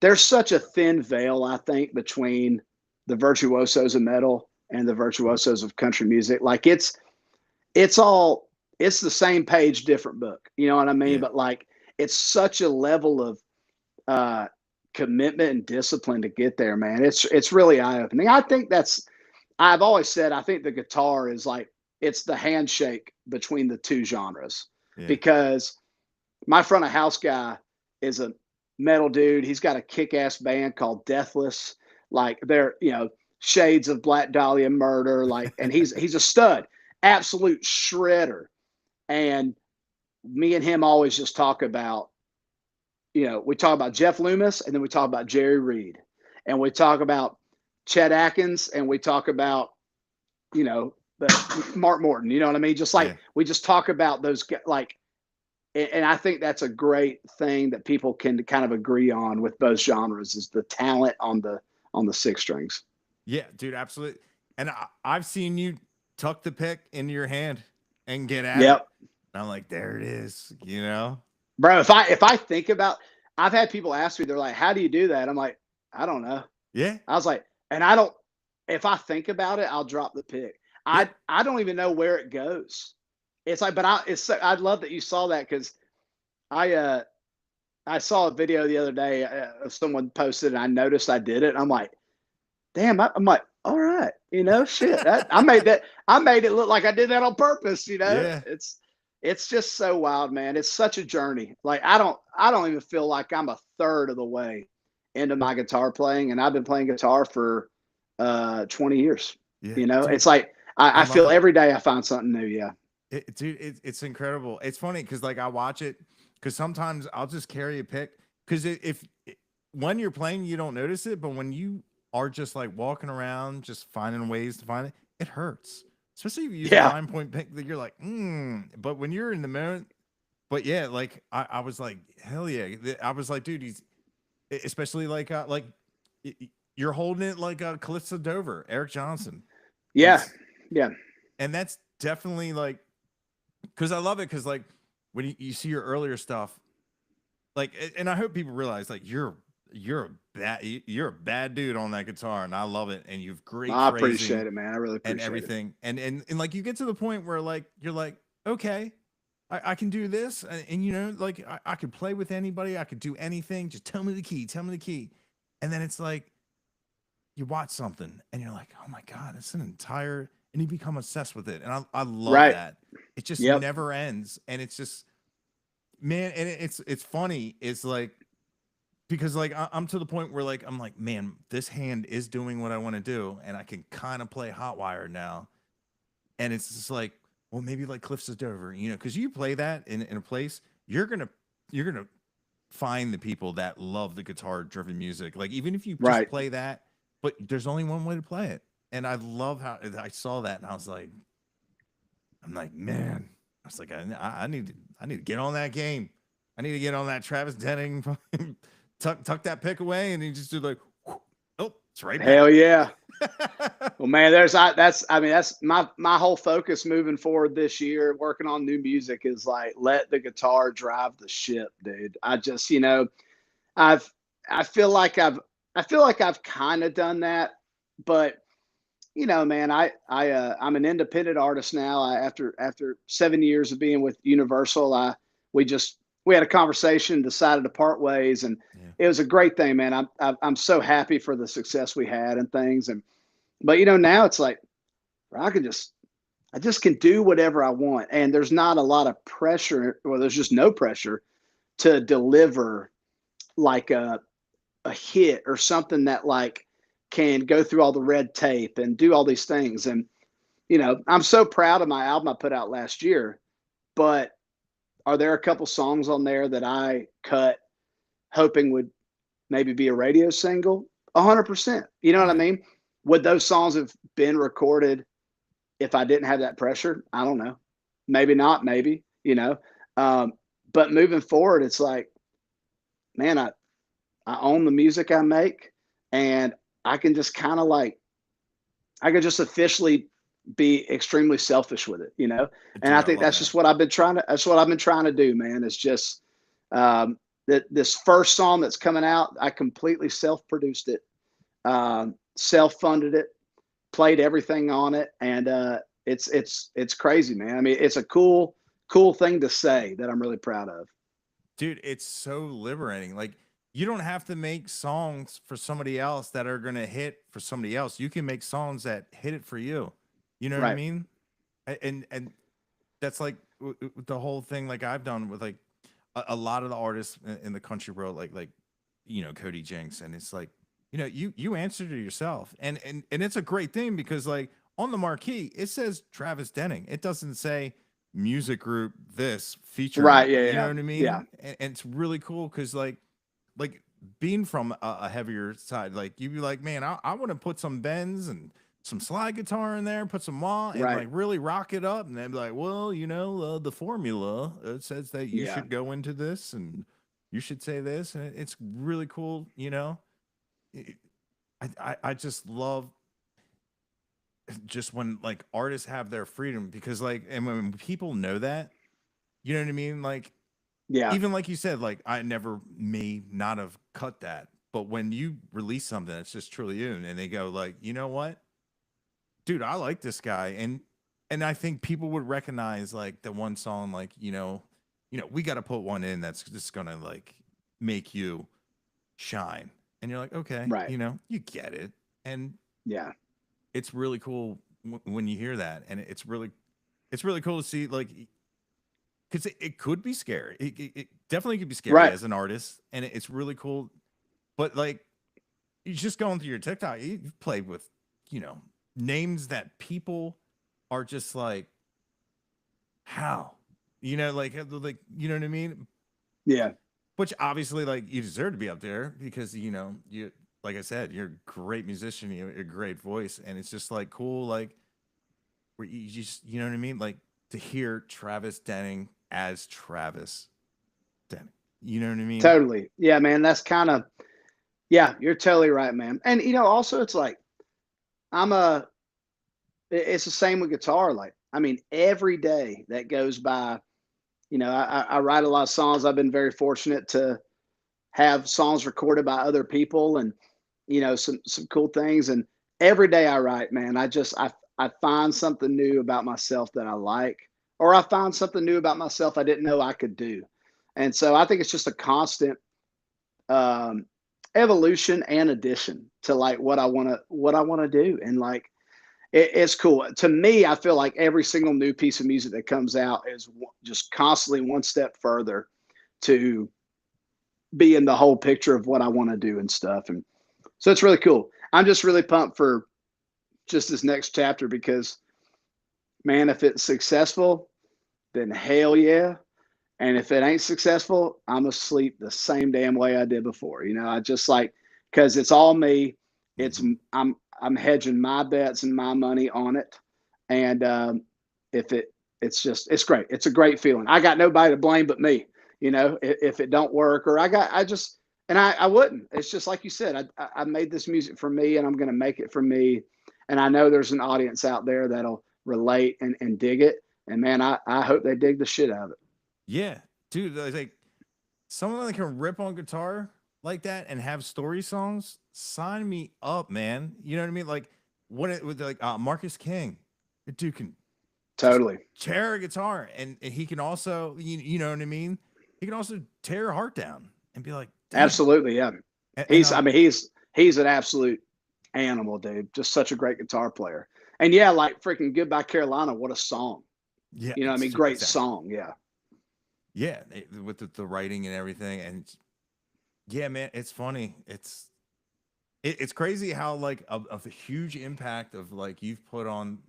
there's such a thin veil, I think, between the virtuosos of metal and the virtuosos of country music. Like it's all, it's the same page, different book. You know what I mean? Yeah, But like, it's such a level of, uh, commitment and discipline to get there, man. It's really eye opening. I've always said I think the guitar is like it's the handshake between the two genres yeah, because my front of house guy is a metal dude. He's got a kick ass band called Deathless. Like they're shades of Black Dahlia Murder. Like and he's a stud, absolute shredder. And me and him always just talk about we talk about Jeff Loomis and then we talk about Jerry Reed and we talk about Chet Atkins and we talk about, Mark Morton, you know what I mean? Just like yeah. we just talk about those, like, and I think that's a great thing that people can kind of agree on with both genres is the talent on the six strings. Yeah, dude, absolutely. And I've seen you tuck the pick into your hand and get at it. Yep. And I'm like, there it is, you know? Bro, if I think about, I've had people ask me, they're like, how do you do that? I'm like, I don't know. Yeah, I was like, and I don't, if I think about it, I'll drop the pick. yeah, I don't even know where it goes. It's like, but I'd love that you saw that because I, I saw a video the other day of someone posted and I noticed I did it. And I'm like, damn, I'm like, all right, shit. I made it look like I did that on purpose. yeah. It's just so wild, man. It's such a journey. Like I don't even feel like I'm a third of the way into my guitar playing, and I've been playing guitar for 20 years. Yeah, dude, It's like I I love feel it. every day I find something new. Yeah. Dude, it's incredible. It's funny because like I watch it because sometimes I'll just carry a pick because if when you're playing you don't notice it, but when you are just like walking around just finding ways to find it, it hurts. Especially if you use a Yeah. 9 point pick that you're like, But when you're in the moment, but yeah, like I was like, hell yeah. I was like, dude, especially like you're holding it like Calypso Dover, Eric Johnson. Yeah. It's Yeah. and that's definitely like because I love it because like when you see your earlier stuff, like and I hope people realize like you're a bad dude on that guitar, and I love it, and you've great I phrasing appreciate it, man. I really and appreciate it. everything, and like you get to the point where like you're like okay. I can do this, and you know, like I could play with anybody. I could do anything. Just tell me the key. Tell me the key. And then it's like you watch something, and you're like, oh my god, it's an entire, and you become obsessed with it. And I love Right. that. It just Yep. never ends, and it's just man, and it's funny. It's like because like I'm to the point where like I'm like, man, this hand is doing what I want to do, and I can kind of play Hotwire now. And it's just like, well, maybe like Cliffs of Dover, you know, because you play that in a place, you're gonna find the people that love the guitar driven music. Like even if you just Right. play that, but there's only one way to play it. And I love how I saw that, and I was like, I'm like, man, I was like, I need to get on that game. I need to get on that Travis Denning, tuck that pick away, and he just do like, oh, it's right Hell back. yeah. Well, man, I mean, that's my whole focus moving forward this year, working on new music is like, let the guitar drive the ship, dude. I just, I've, I feel like I've kind of done that, but man, I'm an independent artist now. After 7 years of being with Universal, we just, we had a conversation, decided to part ways, and Yeah. it was a great thing, man. I'm so happy for the success we had and things. But now it's like I just can do whatever I want, and there's not a lot of pressure, or there's just no pressure to deliver like a hit or something that like can go through all the red tape and do all these things. And I'm so proud of my album I put out last year, but are there a couple songs on there that I cut hoping would maybe be a radio single? 100%. You know what I Right. mean? Would those songs have been recorded if I didn't have that pressure? I don't know. Maybe not, maybe. Um, but moving forward, it's like, man, I own the music I make, and I can just kind of like, I could just officially be extremely selfish with it. And I Dude, I think love that's that. just what I've been trying to, that's what I've been trying to do, man. It's just, that this first song that's coming out, I completely self-produced it, self-funded it, played everything on it, and it's crazy, man. I mean, it's a cool thing to say that I'm really proud of. Dude, it's so liberating. Like you don't have to make songs for somebody else that are gonna hit for somebody else. You can make songs that hit it for you. You know what I Right. mean? And that's like the whole thing. Like I've done with like a lot of the artists in the country world, like Cody Jinks, and it's like you answer to yourself, and it's a great thing because like on the marquee it says Travis Denning. It doesn't say music group this featuring. Right. Yeah. You know Yeah. what I Yeah. mean? And it's really cool because like being from a heavier side, like you'd be like, man, I want to put some bends and some slide guitar in there, put some wah, and Right. like really rock it up. And they'd be like, well, the formula says that you Yeah. should go into this and you should say this, and it's really cool. It- I just love just when like artists have their freedom because like and when people know that, you know what I mean, like Yeah. even like you said, like I never may not have cut that, but when you release something that's just truly you, and they go like, you know what, dude, I like this guy, and I think people would recognize like the one song, like we got to put one in that's just gonna like make you shine, and you're like, okay, Right. you get it, and Yeah. it's really cool when you hear that, and it's really cool to see like because it could be scary. It definitely could be scary Right. as an artist, and it's really cool. But like, you just going through your TikTok, you've played with, you know, names that people are just like, how, like you know what I mean? Yeah. Which obviously, like, you deserve to be up there because you like I said, you're a great musician, you have a great voice, and it's just like cool, like where you just you know what I mean, like to hear Travis Denning as Travis Denning. You know what I mean? Totally. Yeah, man. That's kind of, Yeah, you're totally right, man. And also it's like I'm a it's the same with guitar. Like, I mean, every day that goes by, I write a lot of songs. I've been very fortunate to have songs recorded by other people, and some cool things. And every day I write, man, I find something new about myself that I like, or I find something new about myself I didn't know I could do. And so I think it's just a constant um, evolution and addition to like what I want to do. And like it's cool to me. I feel like every single new piece of music that comes out is just constantly one step further to be in the whole picture of what I want to do and stuff. And so it's really cool. I'm just really pumped for just this next chapter because, man, if it's successful, then hell yeah. And if it ain't successful, I'm asleep the same damn way I did before. I just like, because it's all me. It's Mm-hmm. I'm hedging my bets and my money on it. And if it's great. It's a great feeling. I got nobody to blame but me. If it don't work, or I wouldn't. It's just like you said. I made this music for me, and I'm going to make it for me. And I know there's an audience out there that'll relate and dig it. And man, I hope they dig the shit out of it. Yeah, dude, like someone that can rip on guitar like that and have story songs, sign me up, man. You know what I mean? Like what it with like Marcus King, the dude can just Totally. tear a guitar, and he can also, you know what I mean? He can also tear your heart down and be like, damn. Absolutely, yeah. And He's I mean he's an absolute animal, dude. Just such a great guitar player. And yeah, like freaking Goodbye Carolina, what a song. yeah, I mean, great exactly. song, yeah. Yeah, with the writing and everything, and yeah, man, it's funny. It's crazy how like of a huge impact of like you've put on,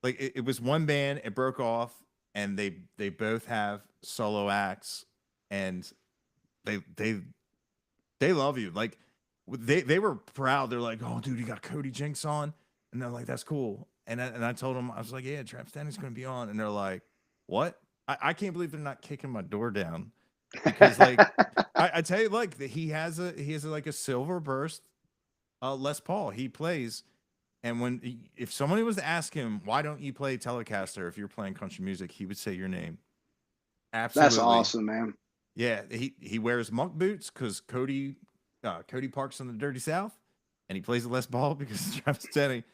like it was one band, it broke off, and they both have solo acts, and they they they love you. Like they were proud. They're like, oh dude, you got Cody Jinks on, and they're like, that's cool. And I told them, I was like, yeah, Trap Standing's gonna be on, and they're like, what? I can't believe they're not kicking my door down, because like I tell you, like he has like a silver burst Les Paul he plays. And if somebody was to ask him, why don't you play Telecaster if you're playing country music, he would say your name. That's Absolutely. awesome, man. Yeah, he wears monk boots because Cody Parks in the Dirty South, and he plays the Les Paul because of Travis Denny.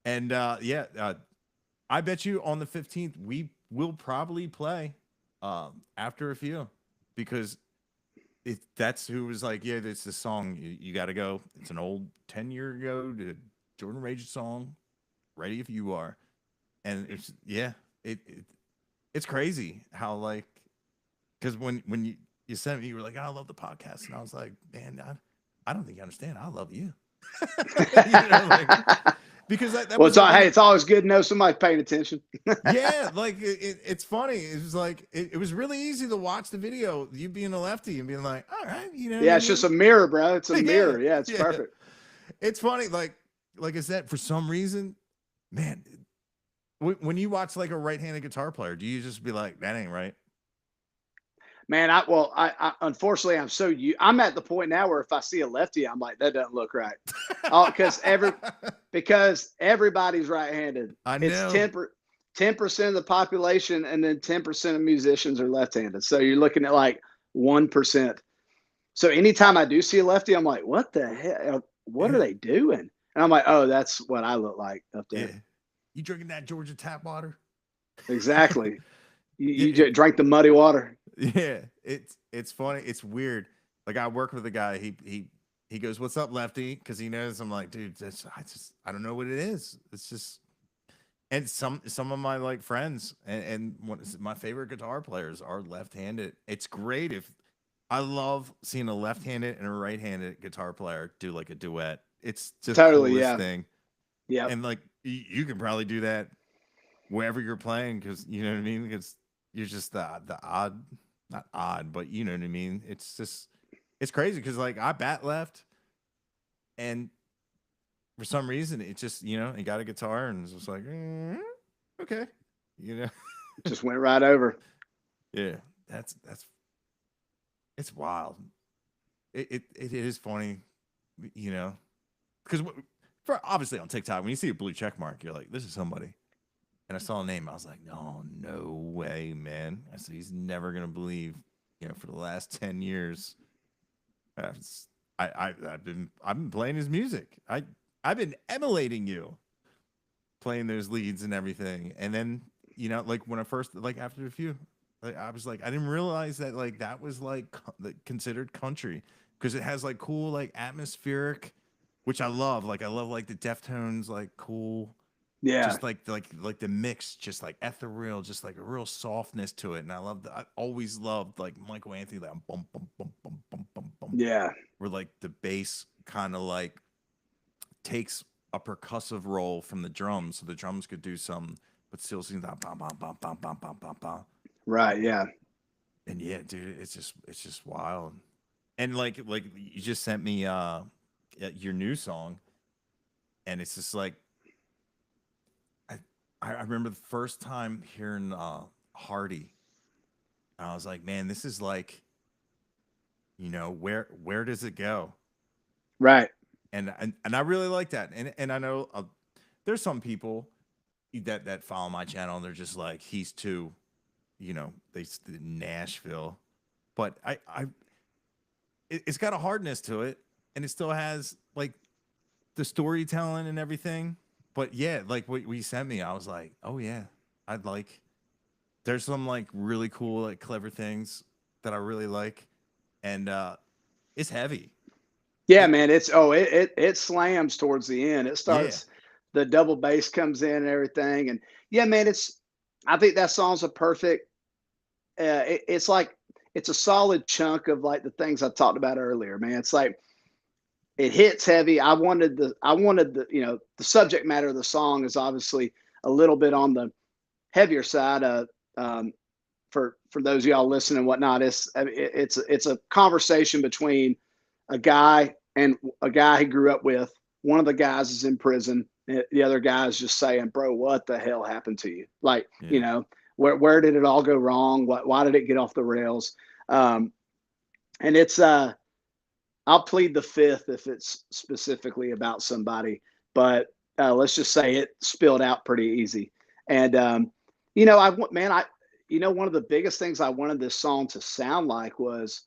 And I bet you on the 15th we will probably play after a few, because that's who was like, yeah, it's this song you got to go. It's an old 10-year ago to Jordan Rage song. Ready if you are. And it's yeah, it's crazy how like, because when you sent me, you were like, oh, I love the podcast, and I was like, man, I don't think you understand. I love you. Like, because that Well, was like one hey, of, it's always good to know somebody paying attention. yeah, like it's funny. It was like it was really easy to watch the video, you being a lefty and being like, all right, you know what Yeah, I it's just mean? a mirror, bro. It's a Yeah, mirror. Yeah, it's yeah. perfect. It's funny, like I said, for some reason, man, when you watch like a right-handed guitar player, do you just be like, that ain't right? Man, I unfortunately I'm at the point now where if I see a lefty, I'm like, that doesn't look right. Oh, because everybody's right-handed. I It's know. 10% of the population, and then 10% of musicians are left-handed. So you're looking at like 1%. So anytime I do see a lefty, I'm like, what the hell? What are Yeah, they doing? And I'm like, oh, that's what I look like up yeah. there. You drinking that Georgia tap water? Exactly. Yeah, You just drank the muddy water. yeah. It's funny. It's weird. Like I work with a guy. He goes, "What's up, lefty?" Because he knows I'm like, dude. I don't know what it is. It's just, and some of my like friends and my favorite guitar players are left-handed. It's great if I love seeing a left-handed and a right-handed guitar player do like a duet. It's the Totally. coolest Yeah. thing. Yep. And like you can probably do that wherever you're playing, because you know what I mean. Because you're just the odd, not odd, but you know what I mean. It's just it's crazy because like I bat left, and for some reason it just he got a guitar and it's just like okay, you know. Just went right over. Yeah, that's it's wild. It is funny. you know, because for obviously on TikTok, when you see a blue check mark, you're like, this is somebody. And I saw a name, I was like, no way, man. I said, he's never gonna believe, for the last 10 years, I've, I've been playing his music. I've been emulating you, playing those leads and everything. And then, like when I first, like after a few, like I was like, I didn't realize that like that was like considered country because it has like cool like atmospheric, which I love. Like I love like the Deftones, like cool, Yeah. just like the mix, just like ethereal, just like a real softness to it. And I always loved like Michael Anthony, like bum bum bum bum bum bum bum, Yeah. where like the bass kind of like takes a percussive role from the drums, so the drums could do some, but still seems that bum bum bum bum bum bum bum bum. Right. Yeah. And yeah, dude, it's just wild. And like you just sent me your new song, and it's just like I I remember the first time hearing Hardy, and I was like, man, this is like, where does it go? Right. And I really like that. And I know there's some people that follow my channel and they're just like he's too, they Nashville, but it's got a hardness to it, and it still has like the storytelling and everything. But yeah, like what you sent me, I was like, oh yeah, I'd like. There's some like really cool, like clever things that I really like, and it's heavy. Yeah, It man. It slams towards the end. It Yeah, starts, the double bass comes in and everything. And yeah, man, I think that song's a perfect, it's like, it's a solid chunk of like the things I talked about earlier, man. It's like, it hits heavy. The subject matter of the song is obviously a little bit on the heavier side of, um, for those of y'all listening and whatnot. It's a conversation between a guy and a guy he grew up with. One of the guys is in prison. The other guy is just saying, "Bro, what the hell happened to you? Like, yeah, where did it all go wrong? Why did it get off the rails?" Um, and I'll plead the fifth if it's specifically about somebody, but let's just say it spilled out pretty easy. And I want, man, one of the biggest things I wanted this song to sound like was,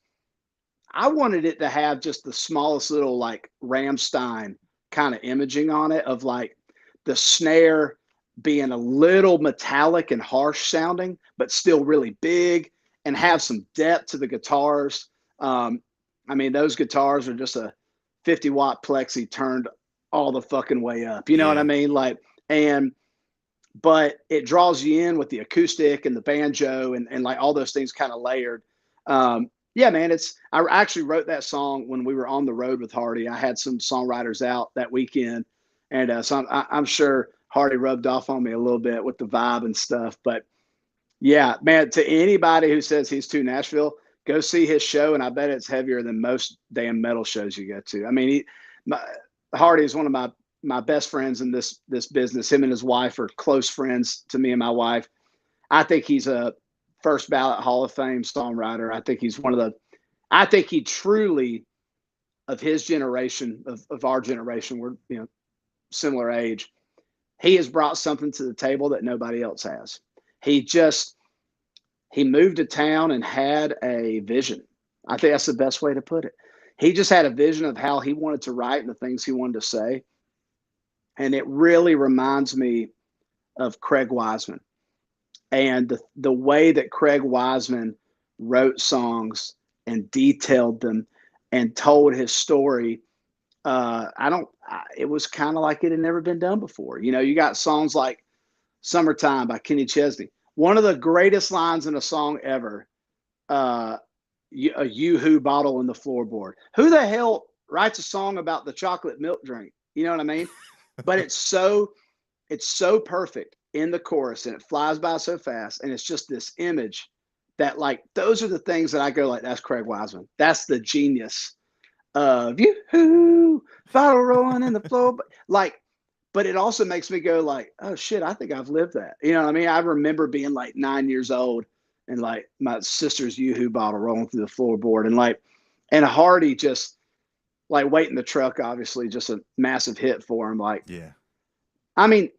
I wanted it to have just the smallest little like Ramstein kind of imaging on it, of like the snare being a little metallic and harsh sounding, but still really big, and yeah, have some depth to the guitars. Um, I mean, those guitars are just a 50-watt plexi turned all the fucking way up. You know what I yeah, mean? Like, and but it draws you in with the acoustic and the banjo, and like all those things kind of layered. Yeah, man, I actually wrote that song when we were on the road with Hardy. I had some songwriters out that weekend, and so I'm sure Hardy rubbed off on me a little bit with the vibe and stuff. But yeah, man, to anybody who says he's too Nashville, go see his show, and I bet it's heavier than most damn metal shows you go to. I mean, Hardy is one of my best friends in this business. Him and his wife are close friends to me and my wife. I think he's a first ballot Hall of Fame songwriter. I think he's I think he truly, of his generation, of our generation, we're, similar age, he has brought something to the table that nobody else has. He just, he moved to town and had a vision. I think that's the best way to put it. He just had a vision of how he wanted to write and the things he wanted to say. And it really reminds me of Craig Wiseman, and the way that Craig Wiseman wrote songs and detailed them and told his story. It was kind of like it had never been done before. You got songs like Summertime by Kenny Chesney. One of the greatest lines in a song ever, a Yoo-hoo bottle in the floorboard. Who the hell writes a song about the chocolate milk drink? You know what I mean? But it's so perfect in the chorus, and it flies by so fast, and it's just this image that, like, those are the things that I go like, that's Craig Wiseman. That's the genius of Yoo-hoo, bottle rolling in the floor. But it also makes me go like, oh shit, I think I've lived that. You know what I mean? I remember being like 9 years old and like my sister's Yoo-hoo bottle rolling through the floorboard, and Hardy just, like Wait in the Truck, obviously just a massive hit for him. Like, Yeah. I mean,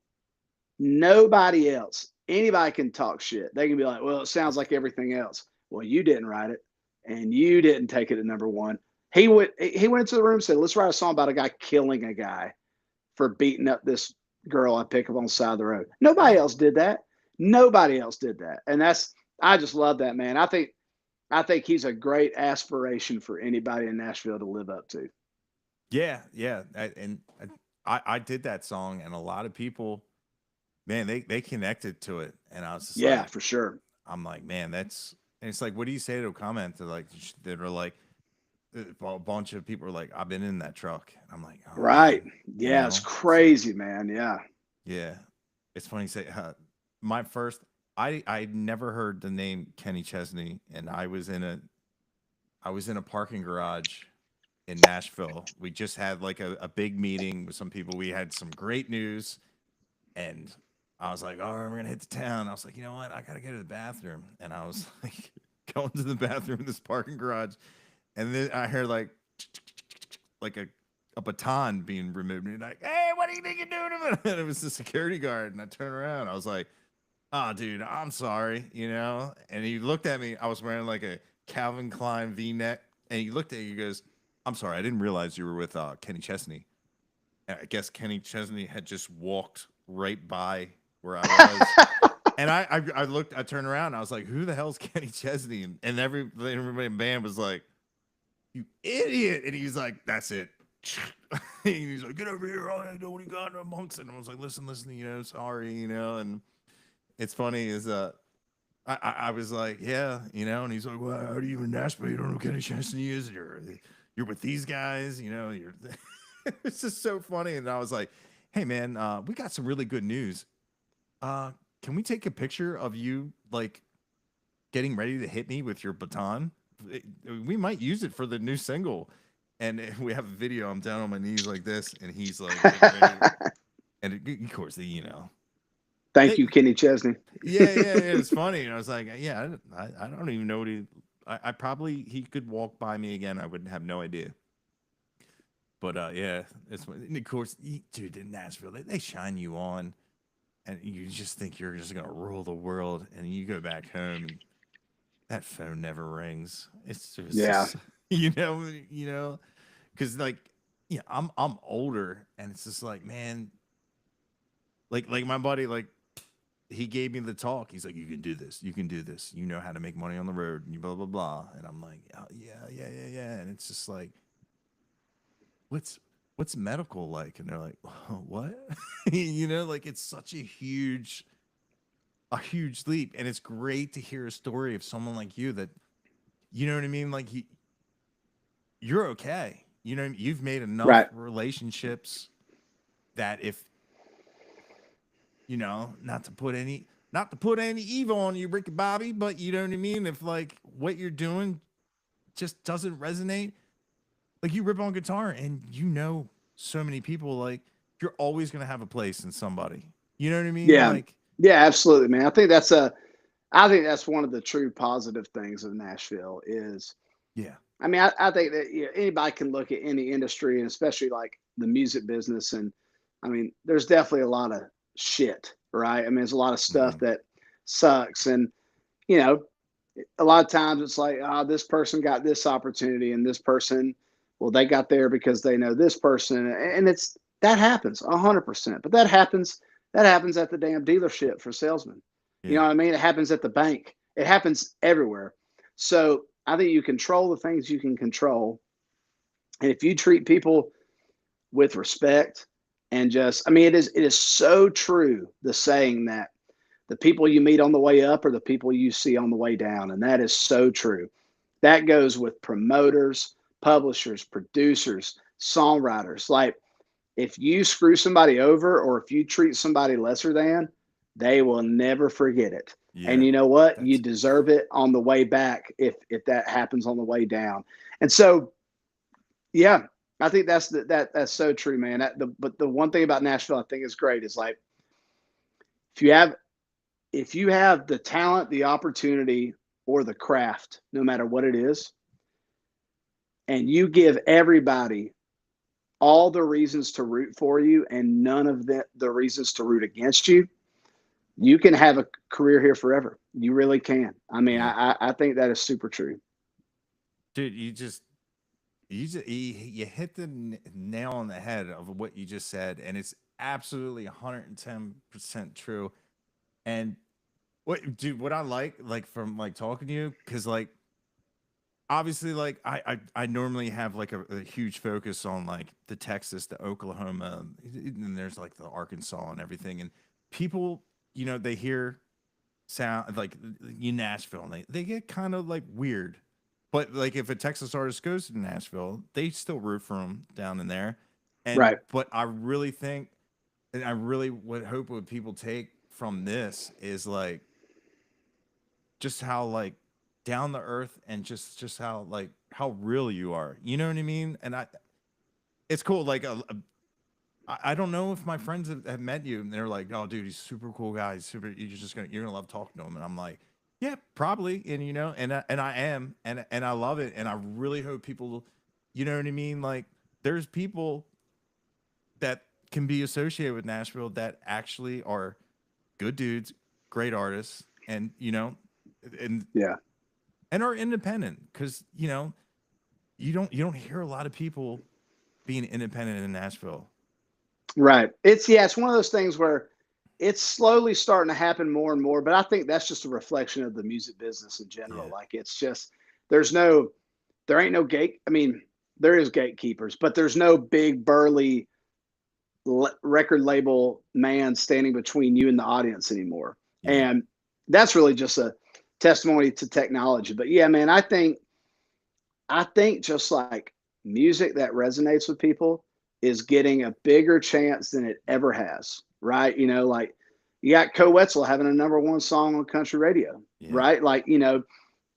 nobody else, anybody can talk shit. They can be like, well, it sounds like everything else. Well, you didn't write it and you didn't take it to number one. He went into the room and said, let's write a song about a guy killing a guy for beating up this girl I pick up on the side of the road. Nobody else did that. Nobody else did that. And I just love that, man. I think he's a great aspiration for anybody in Nashville to live up to. Yeah, yeah. I did that song, and a lot of people, man, they connected to it, and I was just Yeah, like, for sure. I'm like, man, that's. And it's like, what do you say to a comment that are like, a bunch of people are like, I've been in that truck. And I'm like, oh, Right. man, Yeah, it's So, crazy, man. Yeah. yeah, it's funny you say my first. I never heard the name Kenny Chesney, and I was in a parking garage in Nashville. We just had like a big meeting with some people. We had some great news, and I was like, "Oh, we're gonna hit the town." I was like, "You know what? I gotta go to the bathroom," and I was like, going to the bathroom in this parking garage, and then I heard like a baton being removed, and like, "Hey, what do you think you're doing?" And it was the security guard, and I turned around. I was like, "Oh, dude, I'm sorry," And he looked at me. I was wearing like a Calvin Klein V-neck, and he looked at me. He goes, "I'm sorry, I didn't realize you were with Kenny Chesney." And I guess Kenny Chesney had just walked right by where I was. And I looked, I turned around, and I was like, "Who the hell's Kenny Chesney?" And everybody in the band was like, "You idiot!" And he's like, "That's it." And he's like, "Get over here! I know what you got amongst it." And I was like, "Listen, sorry, And it's funny is I was like, yeah, and he's like, well, how do you in Nashville? You don't know who Kenny Chesney is? You're with these guys, you're it's just so funny. And I was like, hey man, we got some really good news. Can we take a picture of you like getting ready to hit me with your baton? We might use it for the new single. And we have a video. I'm down on my knees like this, and he's like, and of course, Thank you, Kenny Chesney. yeah, it was funny. And I was like, yeah, I don't even know what I probably, he could walk by me again. I would have no idea. But yeah, and of course, dude, in Nashville, they shine you on, and you just think you're just gonna rule the world, and you go back home, and that phone never rings. It's just, because like, yeah, I'm older, and it's just like, man, like my buddy, like he gave me the talk. He's like, you can do this. You can do this. You know how to make money on the road, and you blah blah blah. And I'm like, oh, yeah. And it's just like, what's medical like? And they're like, oh, what? Like it's such a huge leap, and it's great to hear a story of someone like you that, you know what I mean? Like you're okay. You've made enough Right. relationships that if not to put any evil on you, Ricky Bobby, but you know what I mean? If like what you're doing just doesn't resonate, like you rip on guitar and so many people, like you're always gonna have a place in somebody. You know what I mean? Yeah. Like, yeah, absolutely, man. I think that's one of the true positive things of Nashville is, yeah. I mean, I think that anybody can look at any industry, and especially like the music business. And I mean, there's definitely a lot of shit, right? I mean, there's a lot of stuff that sucks. And, a lot of times it's like, oh, this person got this opportunity, and this person, well, they got there because they know this person. And that happens 100%, but that happens at the damn dealership for salesmen. You know what I mean? It happens at the bank. It happens everywhere. So I think you control the things you can control. And if you treat people with respect and just, I mean, it is so true, the saying that the people you meet on the way up are the people you see on the way down. And that is so true. That goes with promoters, publishers, producers, songwriters. Like if you screw somebody over or if you treat somebody lesser than, they will never forget it. Yeah. And you know what? You deserve it on the way back if that happens on the way down. And so, yeah, I think that's so true, man. But the one thing about Nashville I think is great is like if you have the talent, the opportunity, or the craft, no matter what it is, and you give everybody all the reasons to root for you and none of the reasons to root against you, you can have a career here forever. You really can. I mean, Yeah. I think that is super true. Dude, you hit the nail on the head of what you just said, and it's absolutely 110% true. And what I like from like talking to you, because like obviously like I normally have like a huge focus on like the Texas, the Oklahoma, and there's like the Arkansas and everything, and people, they hear sound like Nashville, and they get kind of like weird. But like if a Texas artist goes to Nashville, they still root for them down in there. And Right. but I really think, and I really would hope what people take from this is like just how like down the earth and just how like how real you are. You know what I mean? And it's cool. Like I don't know if my friends have met you and they're like, oh, dude, he's a super cool guy. He's super. You're gonna love talking to him. And I'm like, yeah, probably. And and I am, and I love it. And I really hope people, you know what I mean? Like, there's people that can be associated with Nashville that actually are good dudes, great artists, and and Yeah. and are independent because you don't hear a lot of people being independent in Nashville. Right. It's one of those things where it's slowly starting to happen more and more, but I think that's just a reflection of the music business in general. Yeah. Like it's just there's no there ain't no gate. I mean, there is gatekeepers, but there's no big burly record label man standing between you and the audience anymore. Yeah. And that's really just a testimony to technology. But yeah, man, I think just like music that resonates with people is getting a bigger chance than it ever has, right? Like you got Co Wetzel having a number one song on country radio, Yeah. right? Like,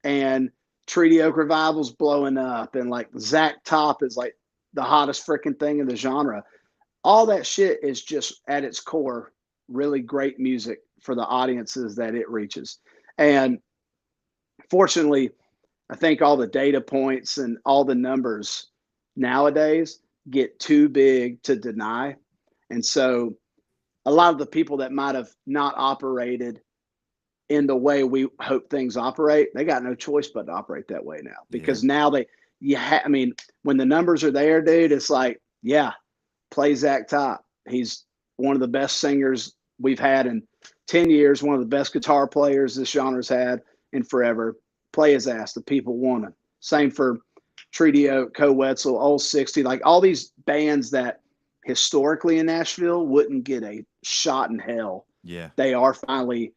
and Treaty Oak Revival's blowing up, and like Zach Top is like the hottest freaking thing in the genre. All that shit is just at its core really great music for the audiences that it reaches. And fortunately, I think all the data points and all the numbers nowadays get too big to deny. And so a lot of the people that might have not operated in the way we hope things operate, they got no choice but to operate that way now. Yeah. Because now I mean, when the numbers are there, dude, it's like, yeah, play Zach Top. He's one of the best singers we've had in 10 years, one of the best guitar players this genre's had in forever. Play his ass. The people want him. Same for Treaty Oak, Co Wetzel, Old 60, like all these bands that historically in Nashville wouldn't get a shot in hell. Yeah. They are finally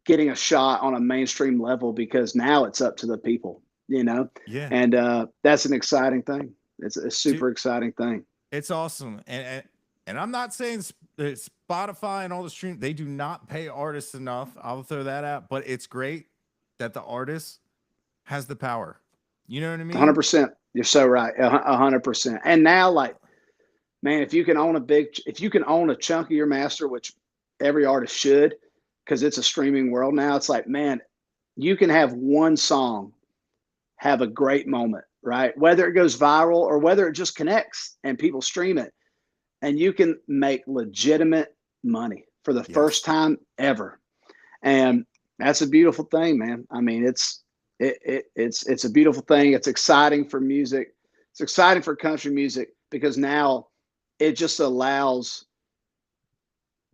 getting a shot on a mainstream level because now it's up to the people. Yeah. And that's an exciting thing. It's a Dude, super exciting thing. it's awesome. And I'm not saying Spotify and all the stream, they do not pay artists enough. I'll throw that out, but it's great that the artist has the power. You know what I mean? 100%. You're so right. 100%. And now, like, man, if you can own a chunk of your master, which every artist should, because it's a streaming world now, it's like, man, you can have one song have a great moment, right? Whether it goes viral or whether it just connects and people stream it, and you can make legitimate money for the Yes. first time ever. And that's a beautiful thing, man. I mean, it's a beautiful thing. It's exciting for music. It's exciting for country music because now it just allows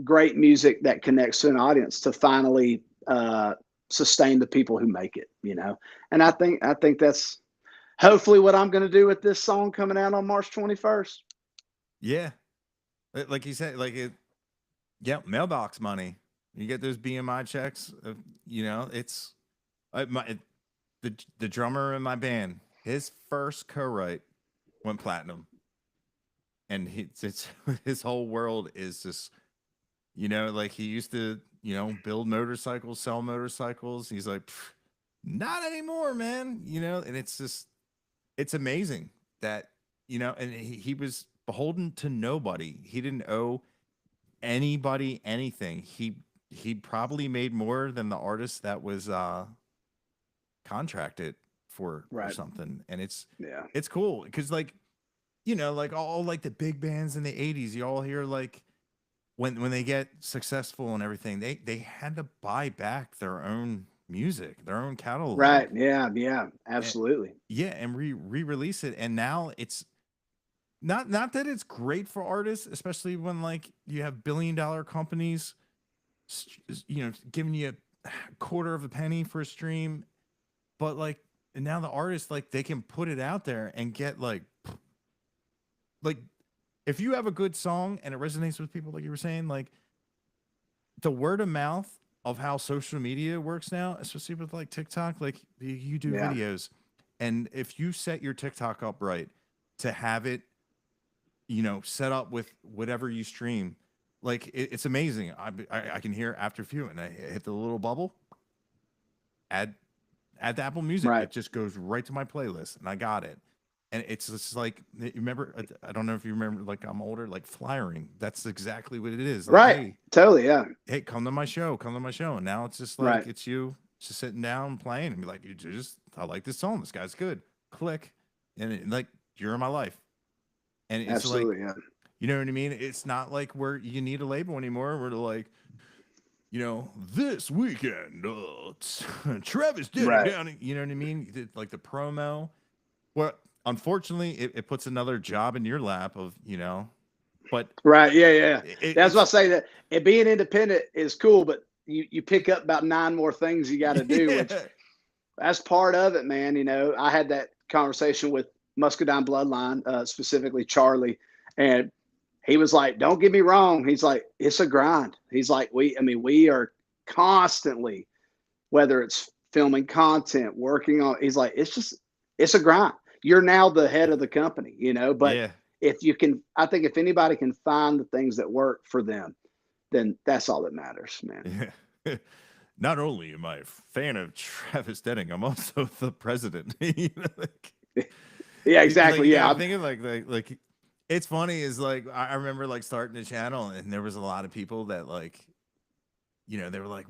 great music that connects to an audience to finally sustain the people who make it. And I think that's hopefully what I'm going to do with this song coming out on March 21st. Yeah. Like you said, like yeah, mailbox money. You get those BMI checks. It's the drummer in my band. His first co-write went platinum, and it's his whole world is just like he used to build motorcycles, sell motorcycles. He's like, not anymore, man. And it's amazing that and he was beholden to nobody. He didn't owe anybody anything. He probably made more than the artist that was contracted for Right. something. And it's Yeah. it's cool because like you know, like all like the big bands in the 80s, you all hear like when they get successful and everything, they had to buy back their own music, their own catalog. Right. Yeah. Yeah. And, Absolutely. yeah, and re-release it. And now it's not that it's great for artists, especially when like you have billion-dollar companies, you know, giving you a quarter of a penny for a stream, but like and now the artists like they can put it out there and get like if you have a good song and it resonates with people, like you were saying, like the word of mouth of how social media works now, especially with like TikTok, like you do Yeah. videos, and if you set your TikTok up right to have it, you know, set up with whatever you stream, like it's amazing. I can hear after a few, and I hit the little bubble, add add to Apple Music. Right. It just goes right to my playlist, and I got it. And it's just like you remember. I don't know if you remember. Like I'm older, like flyering. That's exactly what it is. Like, Right. Totally. Yeah. hey, come to my show, come to my show. And now it's just like Right. it's you just sitting down and playing and be like, you just I like this song. This guy's good. Click, and like you're in my life. And it's like, Absolutely. Yeah. you know what I mean? It's not like where you need a label anymore. We're like, you know, this weekend, Travis did it Right. down. You know what I mean? Like the promo. Well, unfortunately, it puts another job in your lap of, you know, but Right. Yeah. Yeah. That's why I it's say that it being independent is cool, but you pick up about 9 more things you got to do, which yeah, that's part of it, man. You know, I had that conversation with Muscadine Bloodline, specifically Charlie, and he was like, "Don't get me wrong." He's like, "It's a grind." He's like, I mean, we are constantly, whether it's filming content, working on." He's like, it's a grind. You're now the head of the company, you know. But yeah. if you can, I think if anybody can find the things that work for them, then that's all that matters, man. Not only am I a fan of Travis Denning, I'm also the president. You know, Yeah, like exactly. you got Yeah, to think of like it's funny is like I remember like starting the channel and there was a lot of people that like you know they were like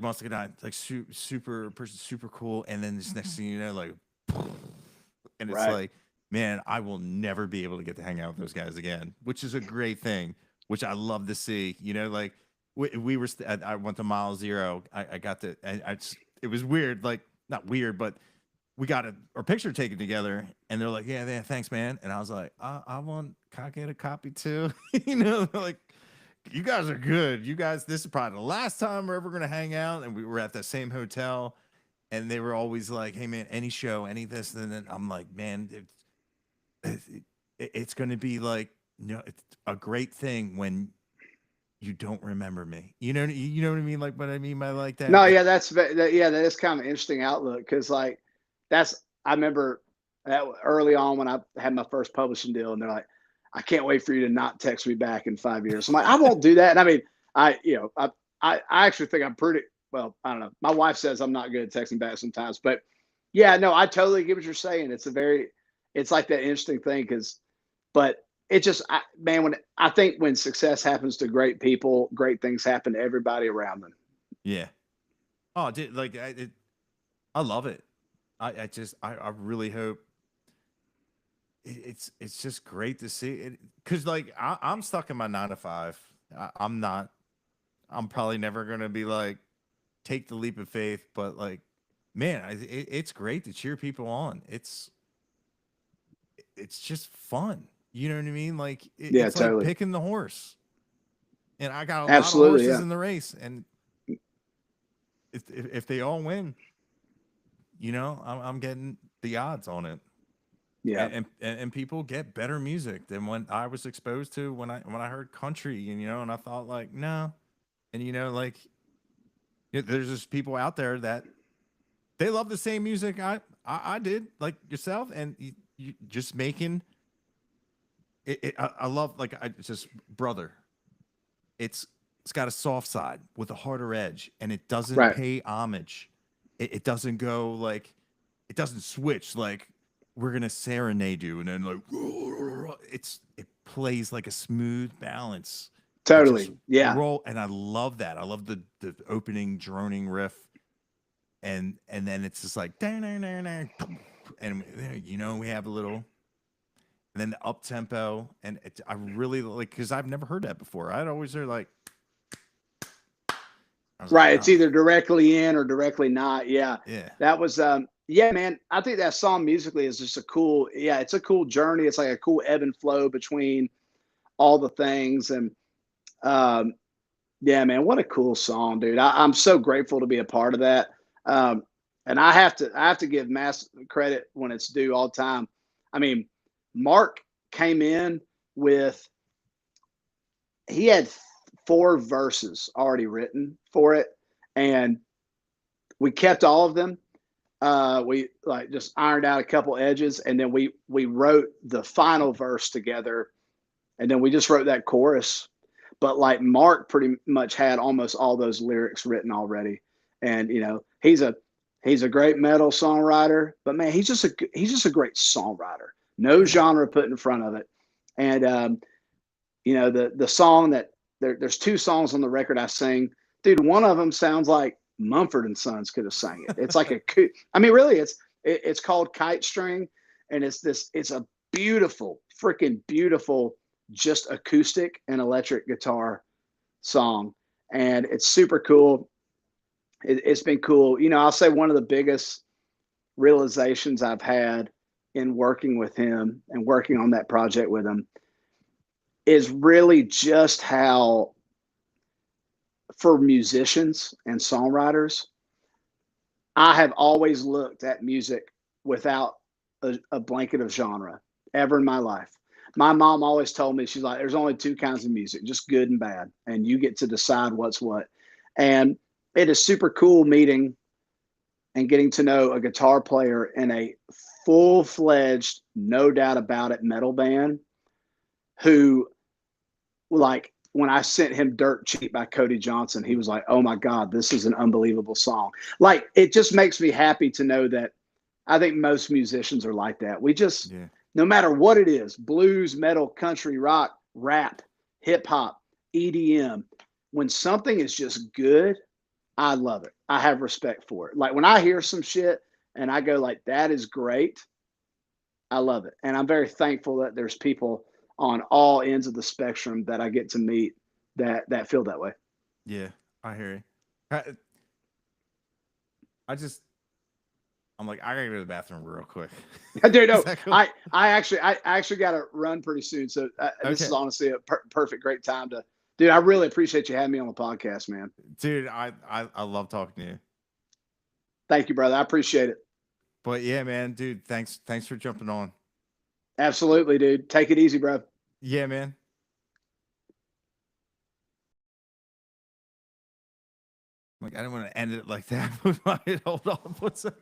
Monster Guy like super person super cool and then this next thing you know like and it's right. like man I will never be able to get to hang out with those guys again, which is a great thing, which I love to see. You know, like we were I went to Mile Zero. I got to it was weird, like not weird, but we got our picture taken together, and they're like, "Yeah, thanks, man." And I was like, "I want, can I get a copy too?" You know, like you guys are good. You guys, this is probably the last time we're ever gonna hang out, and we were at the same hotel, and they were always like, "Hey, man, any show, any this," and then I'm like, "Man, it's gonna be like, you know, it's a great thing when." You don't remember me, you know what I mean. Like what I mean by like that, No, like yeah, yeah, that is kind of an interesting outlook because like that's I remember that early on when I had my first publishing deal, and they're like, "I can't wait for you to not text me back in 5 years." I'm like, "I won't do that." And I mean, I actually think I'm pretty well. I don't know. My wife says I'm not good at texting back sometimes, but yeah, no, I totally get what you're saying. It's like that interesting thing because, but it just, man, when I think when success happens to great people, great things happen to everybody around them. yeah. Oh, dude, like I love it. I just I really hope it's just great to see it because like I'm stuck in my 9 to 5. I'm not. I'm probably never gonna be like take the leap of faith, but like, man, it's great to cheer people on. It's just fun. You know what I mean? Like Yeah, it's like totally. picking the horse, and I got a lot of Absolutely. horses Yeah. in the race, and if they all win, you know, I'm getting the odds on it. Yeah. And people get better music than when I was exposed to when I heard country and you know and I thought like no and you know like there's just people out there that they love the same music I did like yourself and you just making I love like I it's just brother it's it's got a soft side with a harder edge and it doesn't Right. pay homage. It doesn't go like it doesn't switch like we're gonna serenade you and then like it plays like a smooth balance. It just Totally. Yeah. roll and I love that. I love the opening droning riff and then it's just like and you know we have a little and then the up tempo, and I really like because I've never heard that before. I'd always hear like, I was like, Right. It's oh either directly in or directly not. Yeah. yeah, That was yeah, man. I think that song musically is just a cool, yeah, it's a cool journey. It's like a cool ebb and flow between all the things. And um yeah, man, what a cool song, dude. I'm so grateful to be a part of that. Um and I have to give mass credit when it's due all the time. I mean, Mark came in with he had 4 verses already written for it, and we kept all of them. We like just ironed out a couple edges, and then we wrote the final verse together, and then we just wrote that chorus. But like Mark pretty much had almost all those lyrics written already, and he's a great metal songwriter, but man, he's just a great songwriter. No yeah, genre put in front of it, and the song that there's 2 songs on the record I sing, dude. One of them sounds like Mumford and Sons could have sang it. It's like I mean, really, it's called Kite String, and it's a beautiful, freaking beautiful, just acoustic and electric guitar song, and it's super cool. It's been cool. I'll say one of the biggest realizations I've had in working with him and working on that project with him is really just how, for musicians and songwriters, I have always looked at music without a blanket of genre ever in my life. My mom always told me, she's like, there's only 2 kinds of music, just good and bad, and you get to decide what's what. And it is super cool meeting and getting to know a guitar player in a full-fledged, no doubt about it, metal band who, like, when I sent him Dirt Cheap by Cody Johnson, he was like, oh my God, this is an unbelievable song. Like, it just makes me happy to know that I think most musicians are like that. We just, yeah, no matter what it is, blues, metal, country, rock, rap, hip hop, EDM, when something is just good, I love it. I have respect for it. Like when I hear some shit and I go like, that is great, I love it. And I'm very thankful that there's people on all ends of the spectrum that I get to meet that feel that way. yeah. I hear you. I just I'm like I gotta go to the bathroom real quick. Dude, Is no, that cool? I actually got to run pretty soon. So this is Okay, honestly a perfect, great time to, dude. I really appreciate you having me on the podcast, man. dude. I love talking to you. Thank you, brother. I appreciate it. But yeah, man, dude. Thanks for jumping on. Absolutely, dude. Take it easy, bro. Yeah, man. Like I didn't want to end it like that. Hold on, what's up?